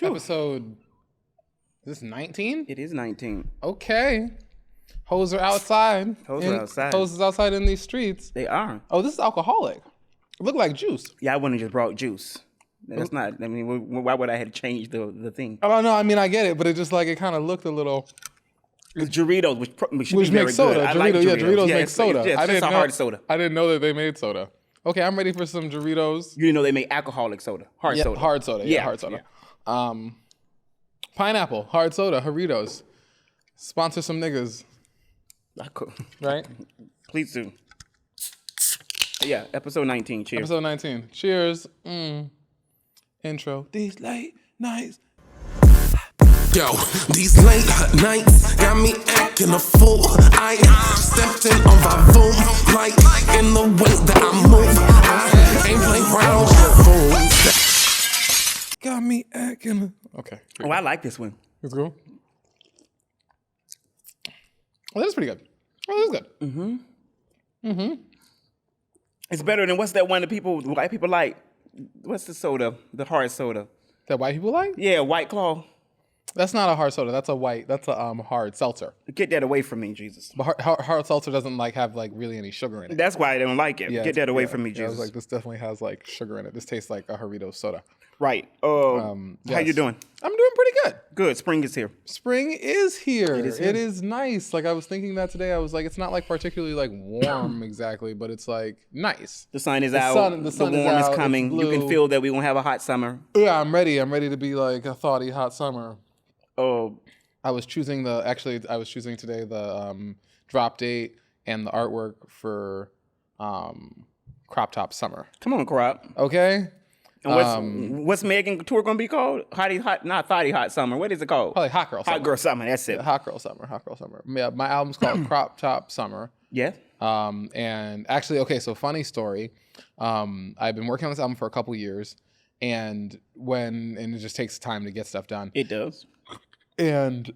Episode, is this 19? It is 19. Okay. Hoes are outside. Hoes is outside in these streets. They are. Oh, this is alcoholic. It looked like juice. Yeah, I wouldn't have just brought juice. That's not, I mean, why would I have to change the thing? I don't know. I mean, I get it, but it just like, it kind of looked a little... It's Jarritos, which makes soda. Good. Jarritos make soda. It's just a hard soda. I didn't know that they made soda. Okay, I'm ready for some Jarritos. You didn't know they make alcoholic soda. Hard soda. Hard soda. Yeah, hard soda. Yeah. Pineapple, hard soda, Jarritos. Sponsor some niggas. I could. Right? Please do. Yeah, episode 19. Cheers. Episode 19. Cheers. Intro. These late nights. Yo, these late nights got me acting a fool. I stepped in on my boom, like in the way that I move. I ain't playing around with fools. Got me acting. Okay. Oh, I like this one. Let's go. Oh, that's pretty good. Oh, that's good. It's better than what's that one that white people like? What's the soda? The hard soda. That white people like? Yeah, White Claw. That's not a hard soda. That's a hard seltzer. Get that away from me, Jesus. But hard seltzer doesn't have really any sugar in it. That's why I don't like it. Get that away from me, I Jesus. was like, this definitely has like sugar in it. This tastes like a Jarritos soda. Right. Yes. How you doing? I'm doing pretty good. Good. Spring is here. Spring is here. It is here. It is nice. Like I was thinking that today. I was like, it's not like particularly like warm exactly, but it's like nice. The sun is out. The warm is coming. You can feel that we won't have a hot summer. Yeah, I'm ready. I'm ready to be like a thoughty hot summer. Oh. I was choosing today the drop date and the artwork for Crop Top Summer. Come on, Crop. Okay. And what's Megan tour gonna be called? Not Thotty Hot Summer. What is it called? Probably Hot Girl Summer. Hot Girl Summer. That's it. Hot Girl Summer. Hot Girl Summer. Yeah, my album's called Crop Top Summer. Yeah. And actually, okay, so funny story. I've been working on this album for a couple years, and it just takes time to get stuff done. It does. And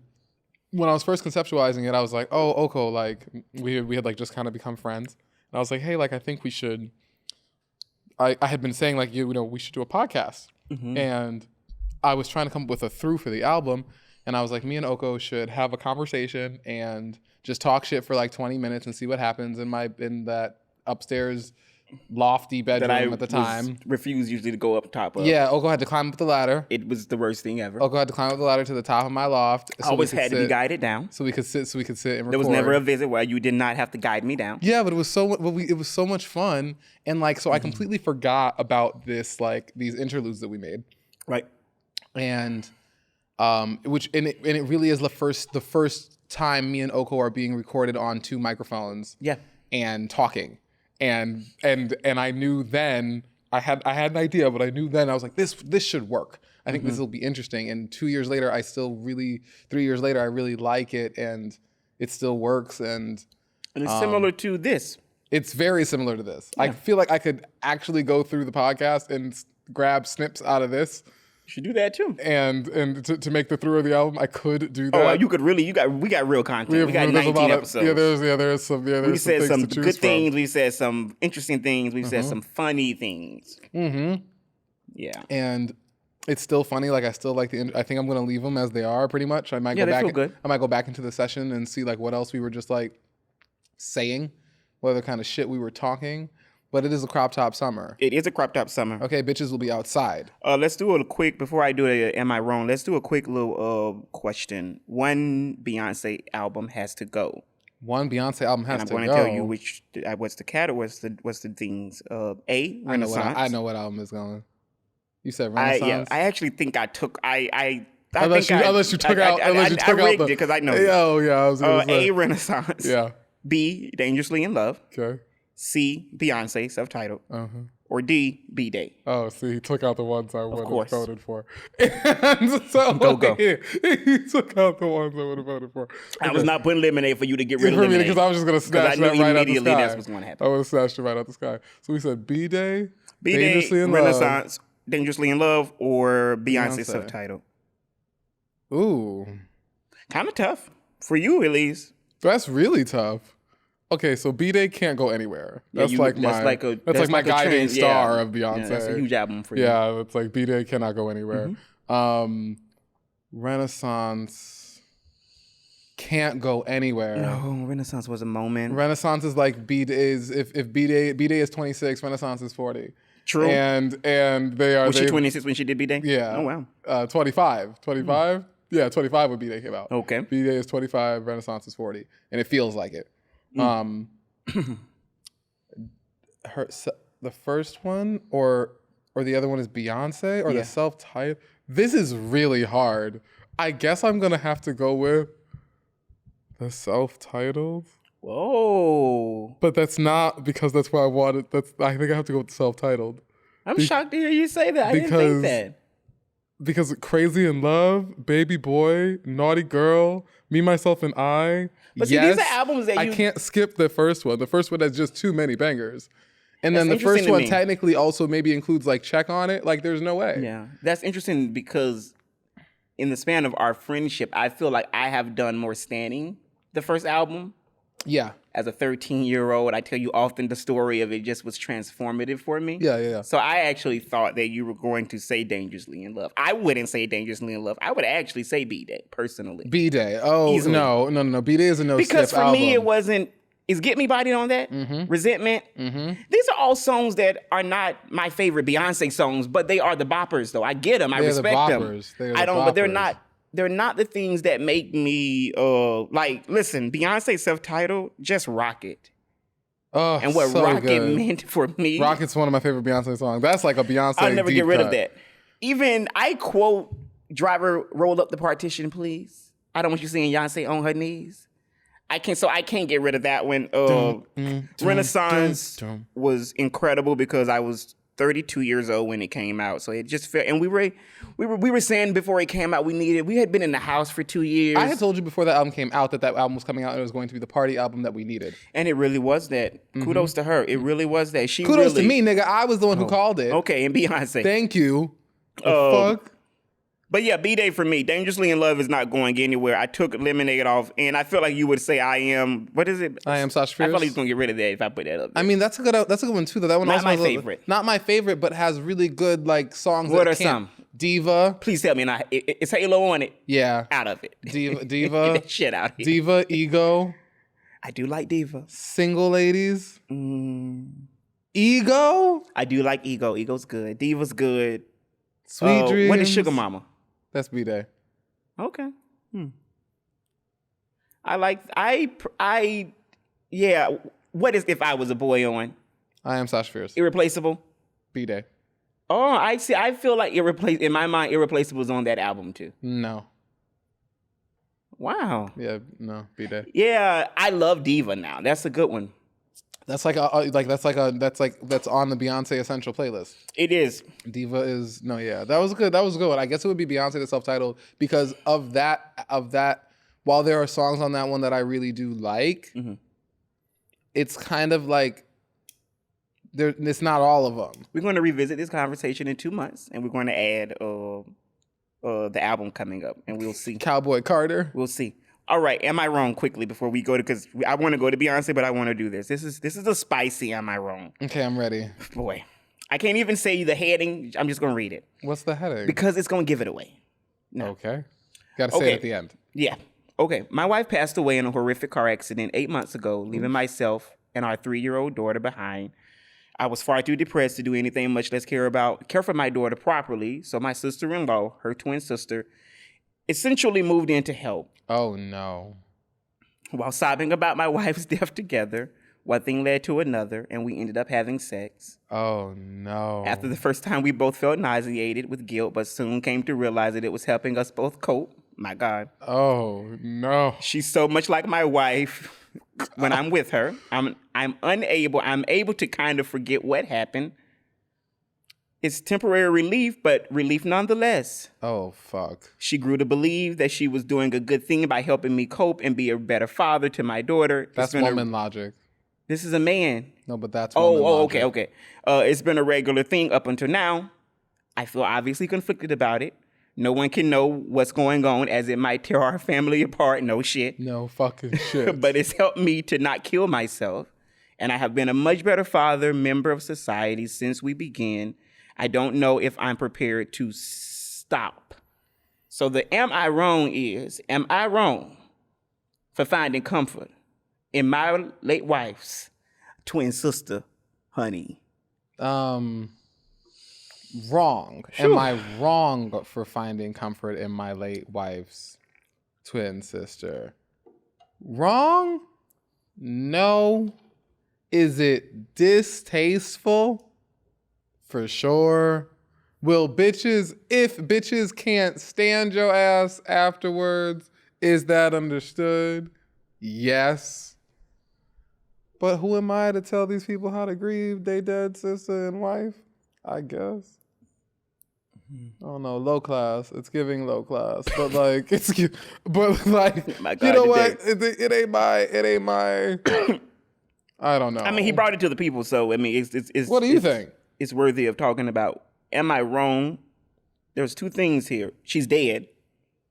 when I was first conceptualizing it, I was like, oh, Oko, like we had like just kind of become friends. And I was like, hey, like I think we should. I had been saying like we should do a podcast, and I was trying to come up with a through for the album, and I was like, me and Oko should have a conversation and just talk shit for like 20 minutes and see what happens in that upstairs lofty bedroom at the time. Refused usually to go up top of. Yeah, Oko had to climb up the ladder. It was the worst thing ever. Oko had to climb up the ladder to the top of my loft. So always had to be guided down. So we could sit and record. There was never a visit where you did not have to guide me down. Yeah, but it was so much fun, and like so I completely forgot about this like these interludes that we made. Right. And it really is the first time me and Oko are being recorded on two microphones. Yeah. And talking. And I knew then I had an idea, but I knew then I was like, this should work. I think this will be interesting. And 3 years later, I really like it, and it still works. And it's similar to this. It's very similar to this. Yeah. I feel like I could actually go through the podcast and grab snips out of this. You should do that too. And to make the through of the album, I could do that. Oh, you could really. We got real content. We got 19 episodes. There's some. We said some good things. From. We said some interesting things. We said some funny things. Yeah. And it's still funny. Like I still like I think I'm gonna leave them as they are, pretty much. I might go back. Feel good. I might go back into the session and see like what else we were just like saying, what other kind of shit we were talking. But it is a crop top summer. It is a crop top summer. Okay, bitches will be outside. Let's do a quick, before I do it, am I wrong? Let's do a quick little question. One Beyonce album has to go. One Beyonce album has to go. And I'm going to tell you what's the category, what's the things. A, Renaissance. I know what album is going. You said Renaissance? I actually think I took, unless you took out I rigged it because I know. Oh, yeah, I was going to say. A, Renaissance. Yeah. B, Dangerously in Love. Okay. C, Beyonce, self-titled. Or D, B-Day. Oh, see, he took out the ones I would have voted for. And so go. He took out the ones I would have voted for. I was not putting lemonade for you to get rid of lemonade. Because I was just going to snatch that right out the sky. Immediately that's what's going to happen. I would have snatched it right out the sky. So we said B-Day, Dangerously in Renaissance, Dangerously in Love, or Beyonce self-titled. Ooh. Kind of tough. For you, at least. That's really tough. Okay, so B-Day can't go anywhere. Yeah, That's like my guiding trend, star of Beyonce. Yeah, that's a huge album for you. Yeah, it's like B-Day cannot go anywhere. Renaissance can't go anywhere. No, Renaissance was a moment. Renaissance is like B-Day is if B-Day is 26, Renaissance is 40. True. And they are. Was she 26 when she did B-Day? Yeah. Oh wow. 25. 25. Yeah, 25 when B-Day came out. Okay. B-Day is 25, Renaissance is 40, and it feels like it. The first one or the other one is Beyonce or the self-titled. This is really hard. I guess I'm gonna have to go with the self-titled. Whoa. But that's not because that's what I wanted. I think I have to go with the self-titled. I'm shocked to hear you say that. I didn't think that. Because Crazy in Love, Baby Boy, Naughty Girl, Me, Myself, and I. But see, these are albums that I can't skip the first one. The first one has just too many bangers. And then the first one technically also maybe includes like Check on It. Like there's no way. Yeah. That's interesting because in the span of our friendship, I feel like I have done more standing the first album. Yeah. As a 13-year-old, I tell you often the story of it just was transformative for me. Yeah. So I actually thought that you were going to say Dangerously in Love. I wouldn't say Dangerously in Love. I would actually say B-Day, personally. B-Day. Oh, easily. No. B-Day is a no-skip album. Because for me, it wasn't... Is Get Me Bodied on that? Mm-hmm. Resentment? Mm-hmm. These are all songs that are not my favorite Beyonce songs, but they are the boppers, though. I get them. I respect them. I don't... But they're not... They're not the things that make me listen, Beyonce self-titled, just rock it. Oh, and what so Rocket good. meant for me. Rocket's one of my favorite Beyonce songs. That's like a Beyonce I'll never get rid cut. of that. Even I quote Driver, roll up the partition, please. I don't want you seeing Beyonce on her knees. I can't get rid of that one. Renaissance was incredible because I was 32 years old when it came out, so it just felt. And we were saying before it came out, we had been in the house for 2 years. I had told you before that album came out that album was coming out and it was going to be the party album that we needed. And it really was that. Kudos to her. It really was that. Kudos to me, nigga. I was the one who called it. Okay, and Beyonce. Thank you. Fuck. But yeah, B-Day for me. Dangerously in Love is not going anywhere. I took Lemonade off, and I feel like you would say I am. What is it? I Am Sasha Fierce. I felt like he's gonna get rid of that if I put that up there. I mean, that's a good one too. Though that one not also my favorite. Not my favorite, but has really good like songs. What are some? Diva. Please tell me not. It's Halo on it. Yeah. Out of it. Diva. Get that shit out of here. Diva. Ego. I do like Diva. Single Ladies. Ego. I do like Ego. Ego's good. Diva's good. Sweet Dreams. What is Sugar Mama? That's B-Day. Okay. Yeah. What is If I Was a Boy on? I Am Sasha Fierce. Irreplaceable? B-Day. Oh, I see. I feel like in my mind, Irreplaceable is on that album too. No. Wow. Yeah, no, B-Day. Yeah, I love Diva now. That's a good one. That's that's on the Beyonce Essential playlist. It is. Diva is that was good. That was a good one. I guess it would be Beyonce the self-titled because of that. While there are songs on that one that I really do like, it's kind of like it's not all of them. We're going to revisit this conversation in 2 months, and we're going to add the album coming up, and we'll see. Cowboy Carter. We'll see. All right, am I wrong quickly before we go to, because I want to go to Beyonce, but I want to do this. This is a spicy am I wrong. Okay, I'm ready. Boy, I can't even say the heading. I'm just going to read it. What's the heading? Because it's going to give it away. No. Okay. Got to say it at the end. Yeah. Okay. My wife passed away in a horrific car accident 8 months ago, leaving myself and our 3-year-old daughter behind. I was far too depressed to do anything, much less care for my daughter properly. So my sister-in-law, her twin sister, essentially moved in to help. Oh, no. While sobbing about my wife's death together, one thing led to another, and we ended up having sex. Oh, no. After the first time, we both felt nauseated with guilt, but soon came to realize that it was helping us both cope. My God. Oh, no. She's so much like my wife. When I'm with her, I'm able to kind of forget what happened. It's temporary relief, but relief nonetheless. Oh, fuck. She grew to believe that she was doing a good thing by helping me cope and be a better father to my daughter. That's woman logic. This is a man. No, but that's woman logic. Okay. It's been a regular thing up until now. I feel obviously conflicted about it. No one can know what's going on, as it might tear our family apart. No shit. No fucking shit. But it's helped me to not kill myself. And I have been a much better father, member of society since we began. I don't know if I'm prepared to stop. So the am I wrong for finding comfort in my late wife's twin sister, honey? Wrong. Am I wrong for finding comfort in my late wife's twin sister? Wrong? No. Is it distasteful? For sure. If bitches can't stand your ass afterwards, is that understood? Yes. But who am I to tell these people how to grieve their dead sister and wife? I guess. I don't know, low class. It's giving low class, but like you know what? It ain't my. I don't know. I mean, he brought it to the people, so I mean, it's. What do you think? It's worthy of talking about. Am I wrong? There's two things here. She's dead.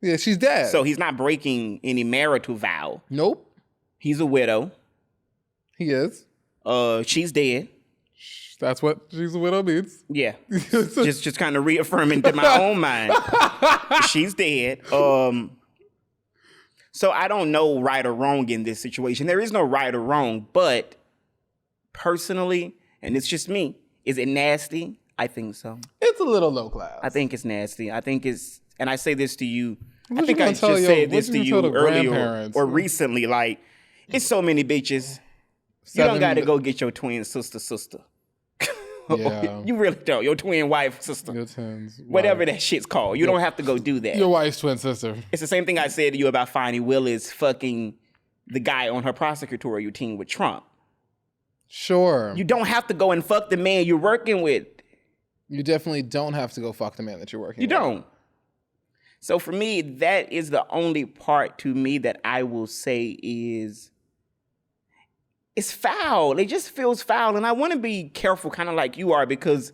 Yeah, she's dead. So he's not breaking any marital vow. Nope. He's a widow. He is. She's dead. That's what she's a widow means. Yeah. just kind of reaffirming to my own mind. She's dead. So I don't know right or wrong in this situation. There is no right or wrong, but personally, and it's just me, is it nasty? I think so. It's a little low class. I think it's nasty. I think it's, and I say this to you, I think I just said this to you earlier or recently, like, it's so many bitches. You don't got to go get your twin sister. Yeah. You really don't. Your twin wife, sister. Your twins. Whatever that shit's called. You don't have to go do that. Your wife's twin sister. It's the same thing I said to you about Fani Willis fucking the guy on her prosecutorial team with Trump. Sure. You don't have to go and fuck the man you're working with. You definitely don't have to go fuck the man that you're working with. You don't. So for me, that is the only part to me that I will say is, it's foul. It just feels foul. And I want to be careful, kind of like you are, because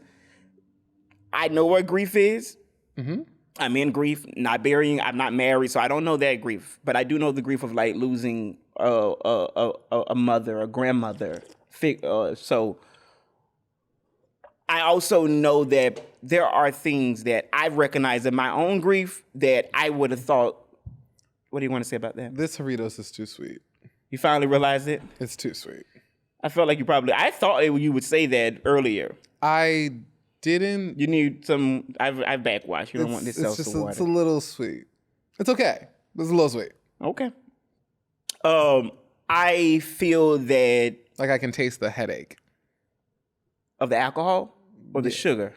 I know what grief is. Mm-hmm. I'm in grief, I'm not married, so I don't know that grief. But I do know the grief of like losing a mother, a grandmother. So I also know that there are things that I've recognized in my own grief that I would have thought. What do you want to say about that? This Jarritos is too sweet. You finally realized it? It's too sweet. I felt like I thought you would say that earlier. I didn't. You need some, I've backwashed. You don't want this seltzer water. It's a little sweet. It's okay. It's a little sweet. Okay. I feel that. Like I can taste the headache. Of the alcohol or the sugar?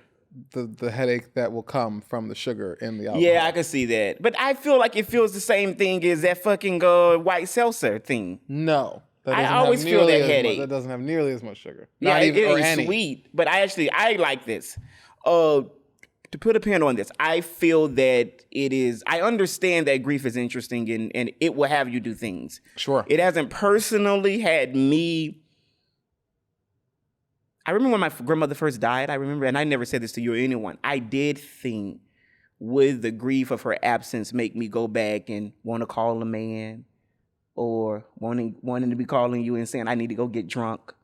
The headache that will come from the sugar in the alcohol. Yeah, I can see that. But I feel like it feels the same thing as that fucking white seltzer thing. No. I always feel that headache. That doesn't have nearly as much sugar. Yeah, it is sweet. But I like this. To put a pin on this, I feel that it is, I understand that grief is interesting and it will have you do things. Sure. It hasn't personally had me. I remember when my grandmother first died, and I never said this to you or anyone, I did think, would the grief of her absence make me go back and want to call a man or wanting to be calling you and saying, I need to go get drunk?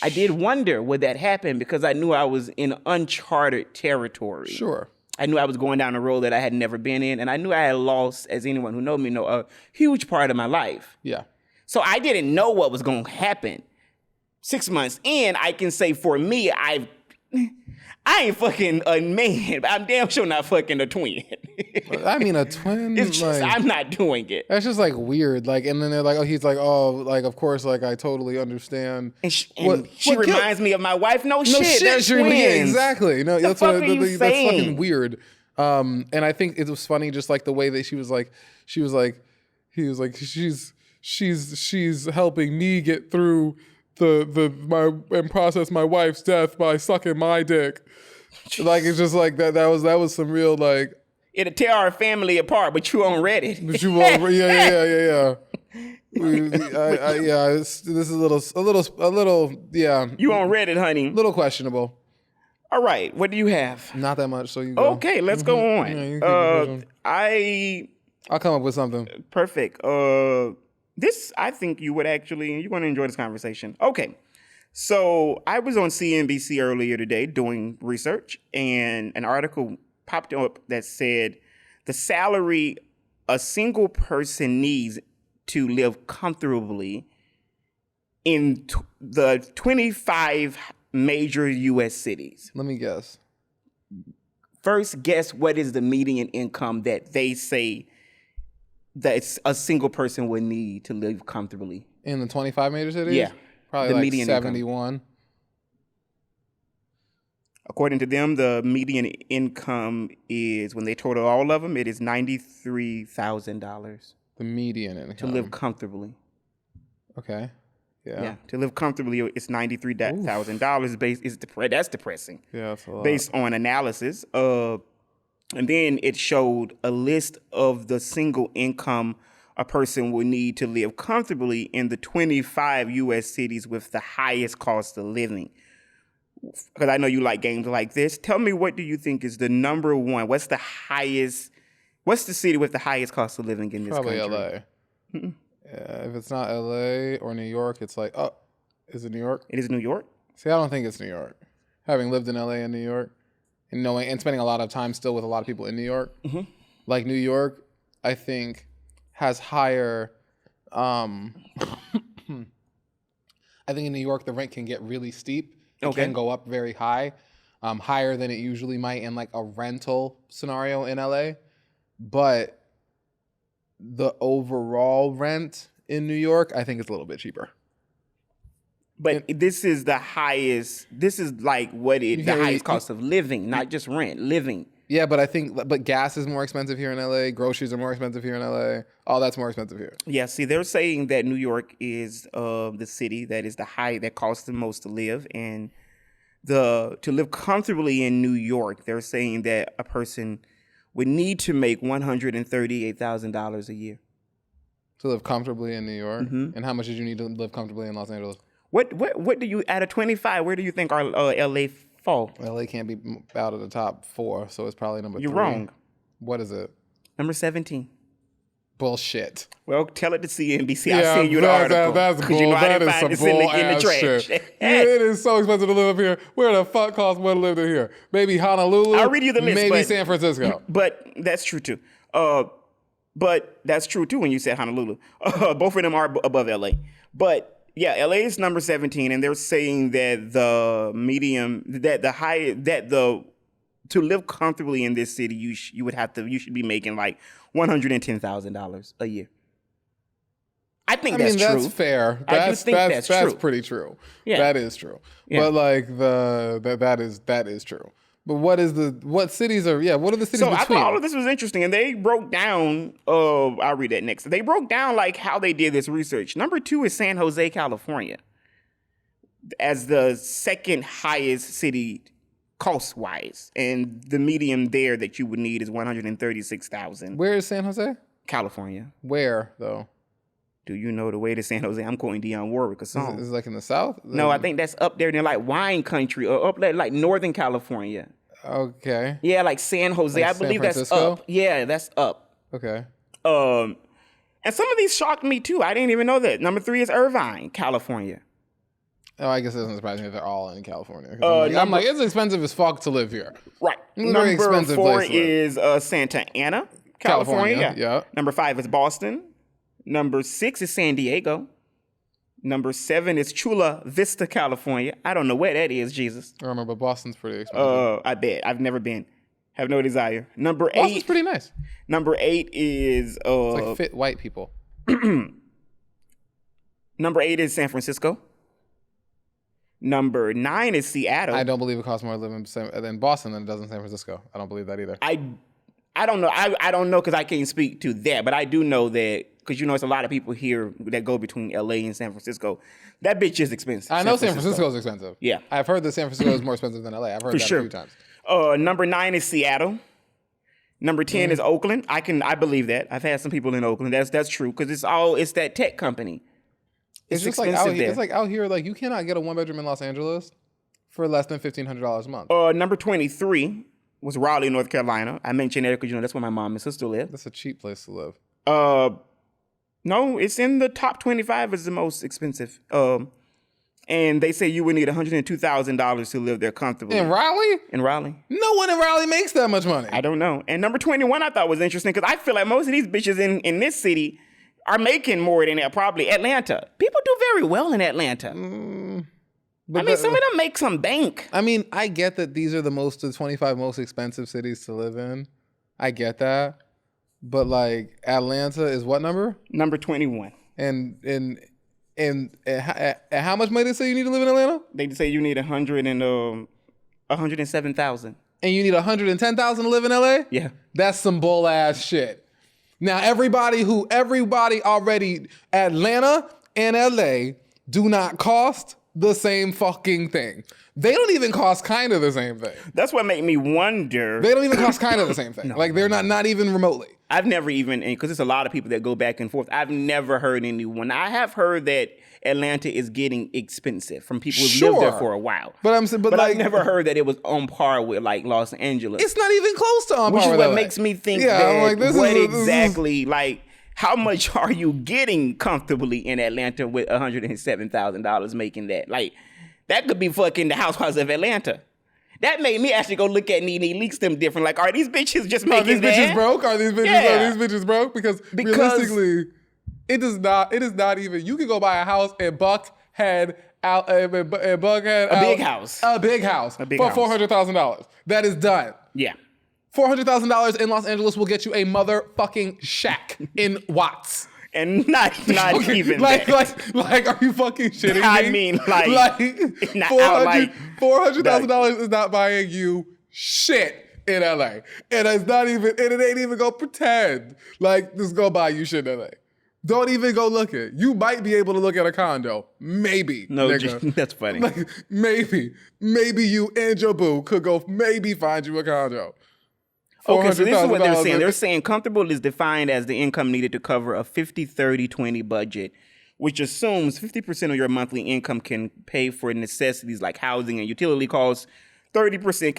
I did wonder, would that happen? Because I knew I was in uncharted territory. Sure. I knew I was going down a road that I had never been in, and I knew I had lost, as anyone who knows me know, a huge part of my life. Yeah. So I didn't know what was going to happen. 6 months in, I can say for me, I ain't fucking a man, but I'm damn sure not fucking a twin. I mean, a twin. It's just, I'm not doing it. That's just like weird. Like, and then they're like, oh, he's like, oh, like, of course, like, I totally understand. And she reminds me of my wife. No shit. They're twins. Yeah, exactly. No, that's fucking weird. And I think it was funny, just like the way that he was like, she's helping me get through and process my wife's death by sucking my dick. Like, it's just like that was some real, like, it'll tear our family apart, but you on Reddit. But you won't. Yeah. This is a little. Yeah. You on Reddit, honey? A little questionable. All right, what do you have? Not that much, so you go. Okay, let's go on. Yeah, you keep it I'll come up with something. Perfect. This, I think you're going to enjoy this conversation. Okay. So I was on CNBC earlier today doing research, and an article popped up that said the salary a single person needs to live comfortably in the 25 major U.S. cities. Let me guess. First, guess what is the median income that they say that a single person would need to live comfortably? In the 25 major cities? Yeah. Probably the like median 71. Income. According to them, the median income is, when they total all of them, it is $93,000. The median income. To live comfortably. Okay. Yeah. To live comfortably, it's $93,000. That's depressing. Yeah, that's a lot. Based on analysis. And then it showed a list of the single income a person would need to live comfortably in the 25 U.S. cities with the highest cost of living. Because I know you like games like this. Tell me, what do you think is the number one? What's the city with the highest cost of living in this country? Probably LA. Mm-mm. Yeah, if it's not LA or New York, it's like, is it New York? It is New York? See, I don't think it's New York. Having lived in LA and New York, and spending a lot of time still with a lot of people in New York, like New York, I think has higher. I think in New York the rent can get really steep. It can go up very high, higher than it usually might in like a rental scenario in LA, but the overall rent in New York, I think, is a little bit cheaper. But this is the highest. This is like the highest cost of living, not just rent, living. Yeah, but I think, gas is more expensive here in LA. Groceries are more expensive here in LA. All that's more expensive here. Yeah, see, they're saying that New York is the city that is that costs the most to live, and to live comfortably in New York, they're saying that a person would need to make $138,000 a year to live comfortably in New York. And how much did you need to live comfortably in Los Angeles? What do you, out of 25? Where do you think our LA fall? LA can't be out of the top 4, so it's probably number 3. You're wrong. What is it? Number 17. Bullshit. Well, tell it to CNBC. I'll send you the article. That's bull. That is some bull ass shit. It is so expensive to live up here. Where the fuck costs more to live than here? Maybe Honolulu. I'll read you the list. Maybe San Francisco. But that's true too. But that's true too when you said Honolulu. Both of them are above LA. But yeah, LA is number 17, and they're saying that to live comfortably in this city, you should be making like $110,000 a year. I mean, that's true. That's fair. That's pretty true. Yeah. That is true. Yeah. But like that is true. But what are the cities between? So I thought all of this was interesting, and they broke down, I'll read that next. They broke down like how they did this research. Number 2 is San Jose, California, as the second highest city cost-wise. And the median there that you would need is $136,000. Where is San Jose? California. Where, though? Do you know the way to San Jose? I'm quoting Dionne Warwick a song. Is it like in the South? No, I think that's up there near like wine country or up there like Northern California. Okay. Yeah, like San Jose. Like I believe that's Francisco? up. Yeah, that's up. Okay. And some of these shocked me too. I didn't even know that. Number 3 is Irvine, California. Oh, I guess it doesn't surprise me if they're all in California. I'm like, it's expensive as fuck to live here. Right. It's a very expensive Number 4 place to live. is Santa Ana, California. Yeah. Number 5 is Boston. Number 6 is San Diego. Number 7 is Chula Vista, California. I don't know where that is, Jesus. I remember, but Boston's pretty expensive. I bet. I've never been. Have no desire. Number 8. Boston's pretty nice. Number 8 is... it's like fit white people. Number 8 is San Francisco. Number 9 is Seattle. I don't believe it costs more to live in Boston than it does in San Francisco. I don't believe that either. I don't know. I don't know because I can't speak to that, but I do know that because it's a lot of people here that go between LA and San Francisco. That bitch is expensive. I know San Francisco is expensive. Yeah. I've heard that San Francisco is more expensive than LA. I've heard that a few times. Number 9 is Seattle. Number 10 is Oakland. I believe that. I've had some people in Oakland. That's true because it's that tech company. It's just like out here. It's like out here. Like you cannot get a 1-bedroom in Los Angeles For less than $1,500 a month. Number 23 was Raleigh, North Carolina. I mentioned it because that's where my mom and sister live. That's a cheap place to live. No, it's in the top 25 as the most expensive. And they say you would need $102,000 to live there comfortably. In Raleigh? In Raleigh. No one in Raleigh makes that much money. I don't know. And number 21 I thought was interesting because I feel like most of these bitches in this city are making more than that, probably Atlanta. People do very well in Atlanta. Some of them make some bank. I mean, I get that these are the 25 most expensive cities to live in. I get that. But like Atlanta is what number? Number 21. And how much money they say you need to live in Atlanta? They say you need $107,000. And you need $110,000 to live in LA? Yeah. That's some bull ass shit. Now everybody already, Atlanta and LA do not cost the same fucking thing. They don't even cost kind of the same thing. That's what made me wonder. They don't even cost kind of the same thing. They're not even remotely. I've never even, because there's a lot of people that go back and forth. I've never heard anyone. I have heard that Atlanta is getting expensive from people who've lived there for a while. But I've never heard that it was on par with like Los Angeles. It's not even close to on par with Which is what LA. makes me think how much are you getting comfortably in Atlanta with $107,000 making that? Like, that could be fucking the Housewives of Atlanta. That made me actually go look at Nene Leakes them different. Like, are these bitches just making that? Are these bitches broke? Are these bitches broke? Because realistically, it is not even. You can go buy a house in Buckhead, a big house for $400,000. That is done. Yeah. $400,000 in Los Angeles will get you a motherfucking shack in Watts. And not even like, that. Like, are you fucking shitting me? I mean, $400,000 is not buying you shit in LA. And it ain't even gonna pretend like this is gonna buy you shit in LA. Don't even go look it. You might be able to look at a condo. Maybe. No, nigga. That's funny. Like, maybe you and your boo could go maybe find you a condo. Okay, so this is what they're saying. They're saying comfortable is defined as the income needed to cover a 50-30-20 budget, which assumes 50% of your monthly income can pay for necessities like housing and utility costs, 30%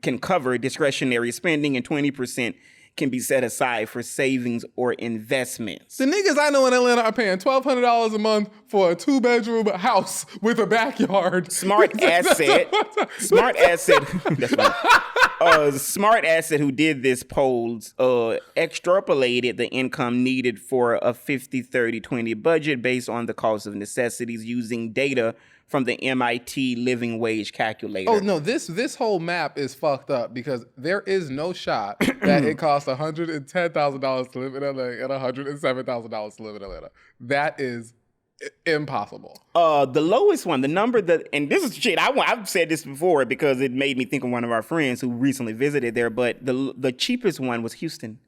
can cover discretionary spending, and 20% can be set aside for savings or investments. The niggas I know in Atlanta are paying $1,200 a month for a 2-bedroom house with a backyard. Smart Asset. That's funny. Smart Asset, who did this polls, extrapolated the income needed for a 50-30-20 budget based on the cost of necessities using data from the MIT living wage calculator. Oh no, this whole map is fucked up because there is no shot that it costs $110,000 to live in LA and $107,000 to live in Atlanta. That is impossible. The lowest one, the number that, and this is shit, I've said this before because it made me think of one of our friends who recently visited there, but the cheapest one was Houston.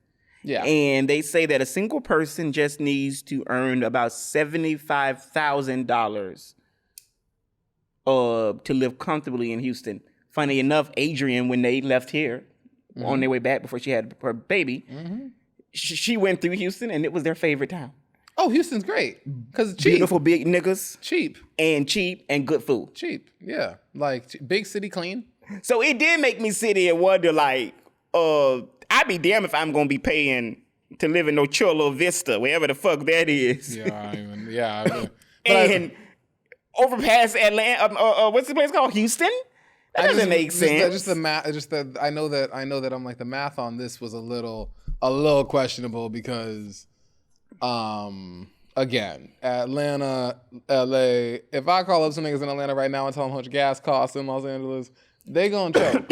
Yeah. And they say that a single person just needs to earn about $75,000 to live comfortably in Houston. Funny enough, Adrian, when they left here on their way back before she had her baby, she went through Houston and it was their favorite town. Oh, Houston's great because cheap. Beautiful big niggas, cheap and good food. Cheap, yeah, like big city, clean. So it did make me sit here and wonder, like, I'd be damned if I'm gonna be paying to live in no Cholo Vista, wherever the fuck that is. And overpass Atlanta. What's the place called? Houston? That doesn't make sense. Just the math. I know that I'm like the math on this was a little questionable because, again, Atlanta, LA. If I call up some niggas in Atlanta right now and tell them how much gas costs in Los Angeles, they gonna choke.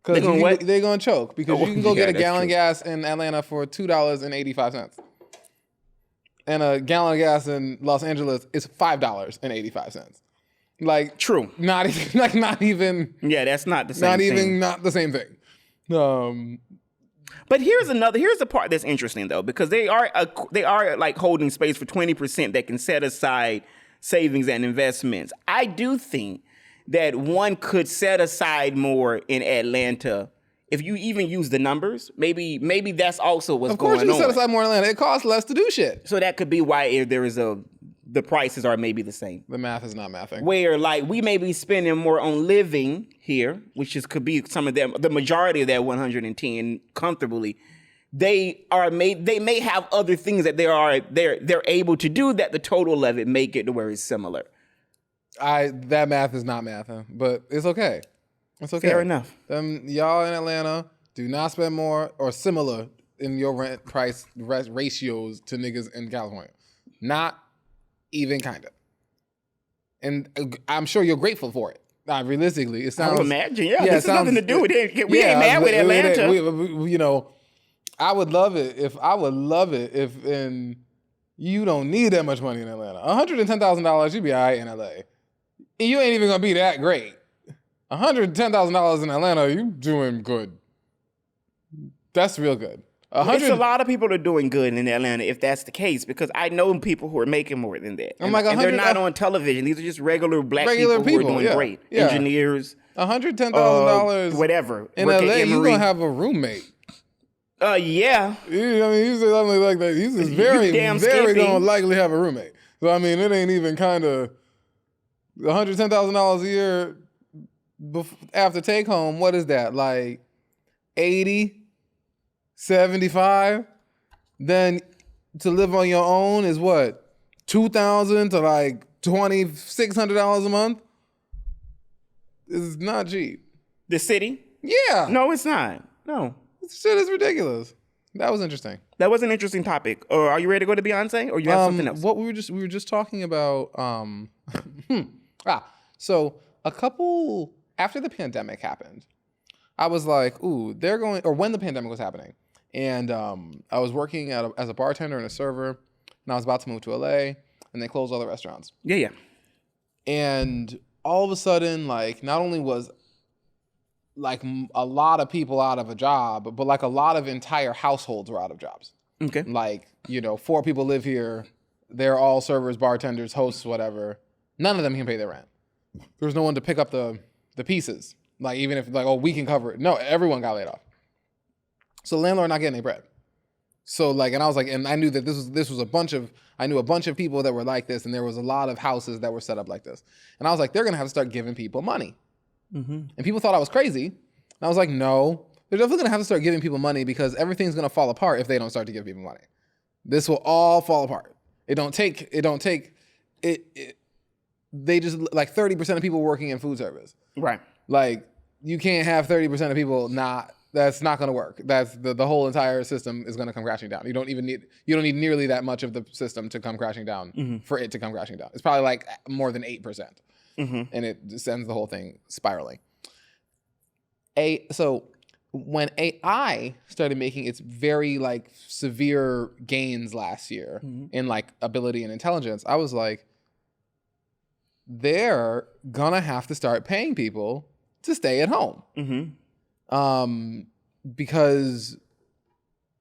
They gonna choke because you can go get a gallon of gas in Atlanta for $2.85. And a gallon of gas in Los Angeles is $5.85. Like, true. Not even. Yeah, that's not the same thing. Not the same thing. But here's the part that's interesting though, because they are like holding space for 20% that can set aside savings and investments. I do think that one could set aside more in Atlanta. If you even use the numbers, maybe that's also what's going on. Of course you set aside more in Atlanta. It costs less to do shit. So that could be why there is a the prices are maybe the same. The math is not mathing. Where like we may be spending more on living here, which could be some of them, the majority of that 110 comfortably. They may have other things that they're able to do that the total of it make it to where it's similar. That math is not mathing, but it's okay. It's okay. Fair enough. Y'all in Atlanta do not spend more or similar in your rent price ratios to niggas in California. Not even kind of. And I'm sure you're grateful for it. Realistically, it sounds. I would imagine, yeah. This has nothing to do with it. We ain't mad with Atlanta. I would love it if you don't need that much money in Atlanta. $110,000, you'd be all right in LA. You ain't even gonna be that great. $110,000 in Atlanta, you doing good. That's real good. It's a lot of people are doing good in Atlanta if that's the case, because I know people who are making more than that. And they're not on television. These are just regular black people who are doing great. Yeah. Engineers. $110,000 whatever. In LA, you're gonna have a roommate. Yeah. He's only like that. He's just very gonna likely have a roommate. So I mean, it ain't even kind of $110,000 a year after take home. What is that? Like 80, 75? Then to live on your own is what? $2,000 to like $2,600 a month? It's not cheap. The city? Yeah. No, it's not. No. This shit is ridiculous. That was interesting. That was an interesting topic. Are you ready to go to Beyonce, or you have something else? What we were just talking about. So a couple after the pandemic happened, I was like, ooh, when the pandemic was happening, and I was working as a bartender and a server, and I was about to move to LA, and they closed all the restaurants. Yeah. And all of a sudden, like, not only was like a lot of people out of a job, but like a lot of entire households were out of jobs. Okay. Like, 4 people live here. They're all servers, bartenders, hosts, whatever. None of them can pay their rent. There's no one to pick up the pieces. Like, even if like, oh, we can cover it. No, everyone got laid off. So the landlord not getting their bread. So like, and I was like, and I knew that this was I knew a bunch of people that were like this, and there was a lot of houses that were set up like this. And I was like, they're gonna have to start giving people money. Mm-hmm. And people thought I was crazy. And I was like, no, they're definitely gonna have to start giving people money, because everything's gonna fall apart if they don't start to give people money. This will all fall apart. They just, like 30% of people working in food service. Right. Like, you can't have 30% of people that's not gonna work. That's the whole entire system is gonna come crashing down. You don't need nearly that much of the system to come crashing down for it to come crashing down. It's probably like more than 8%. And it sends the whole thing spiraling. So when AI started making its very like severe gains last year in like ability and intelligence, I was like, they're gonna have to start paying people to stay at home. Because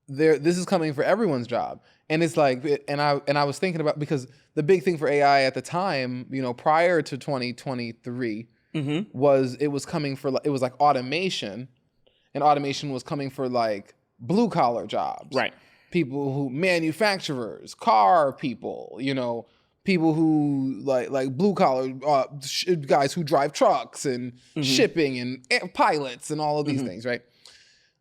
this is coming for everyone's job. And it's like, and I was thinking about, because the big thing for AI at the time, prior to 2023, was like automation, and automation was coming for like blue collar jobs, right? People manufacturers, car people, people who like blue collar guys who drive trucks and shipping and pilots and all of these things, right?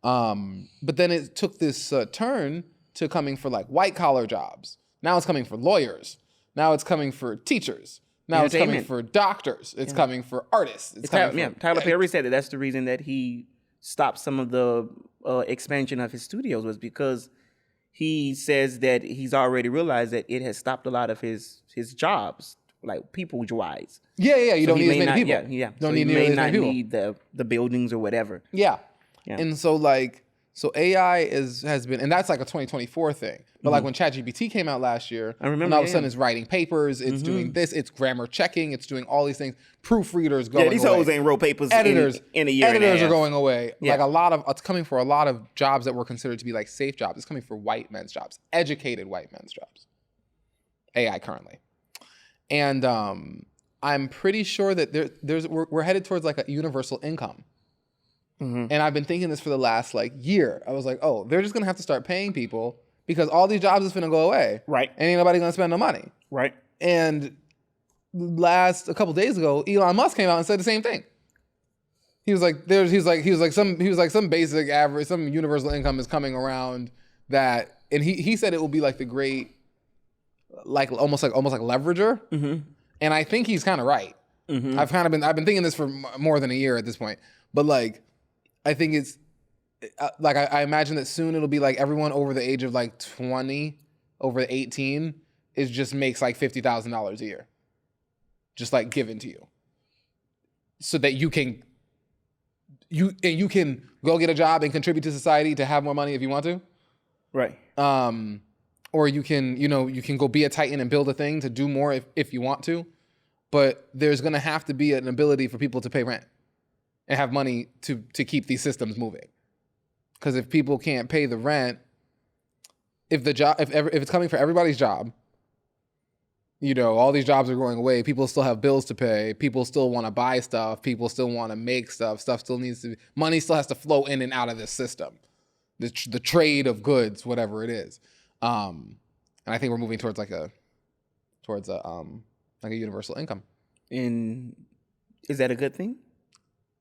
But then it took this turn to coming for like white collar jobs. Now it's coming for lawyers. Now it's coming for teachers. Now it's coming for doctors. It's coming for artists. Tyler Perry said that's the reason that he stopped some of the expansion of his studios, was because he says that he's already realized that it has stopped a lot of his jobs, like people-wise. Yeah. You don't need as many people. Yeah. Don't need nearly as many people. You may not need the buildings or whatever. Yeah. And so AI has been, and that's like a 2024 thing. But like when ChatGPT came out last year, I remember, and all of a sudden it's writing papers, it's doing this, it's grammar checking, it's doing all these things. Proofreaders going away. Yeah, these hoes ain't wrote papers editors, in a year and a half. Editors are going away. Yeah. Like it's coming for a lot of jobs that were considered to be like safe jobs. It's coming for white men's jobs, educated white men's jobs. AI currently. And I'm pretty sure that we're headed towards like a universal income. And I've been thinking this for the last like year. I was like, oh, they're just gonna have to start paying people, because all these jobs is gonna go away. Right. And ain't nobody gonna spend no money. Right. And a couple days ago, Elon Musk came out and said the same thing. He was like, some basic average, some universal income is coming around that, and he said it will be like the great, like almost like leverager. Mm-hmm. And I think he's kind of right. Mm-hmm. I've been thinking this for more than a year at this point, but like, I think it's like, I imagine that soon it'll be like everyone over the age of like 20, over 18 is just makes like $50,000 a year, just like given to you, so that you can go get a job and contribute to society to have more money if you want to. Right. Or you can go be a titan and build a thing to do more if you want to. But there's going to have to be an ability for people to pay rent and have money to keep these systems moving. Because if people can't pay the rent, if it's coming for everybody's job, all these jobs are going away. People still have bills to pay. People still want to buy stuff. People still want to make stuff. Stuff still needs to. Money still has to flow in and out of this system. The trade of goods, whatever it is. And I think we're moving towards a universal income. And is that a good thing?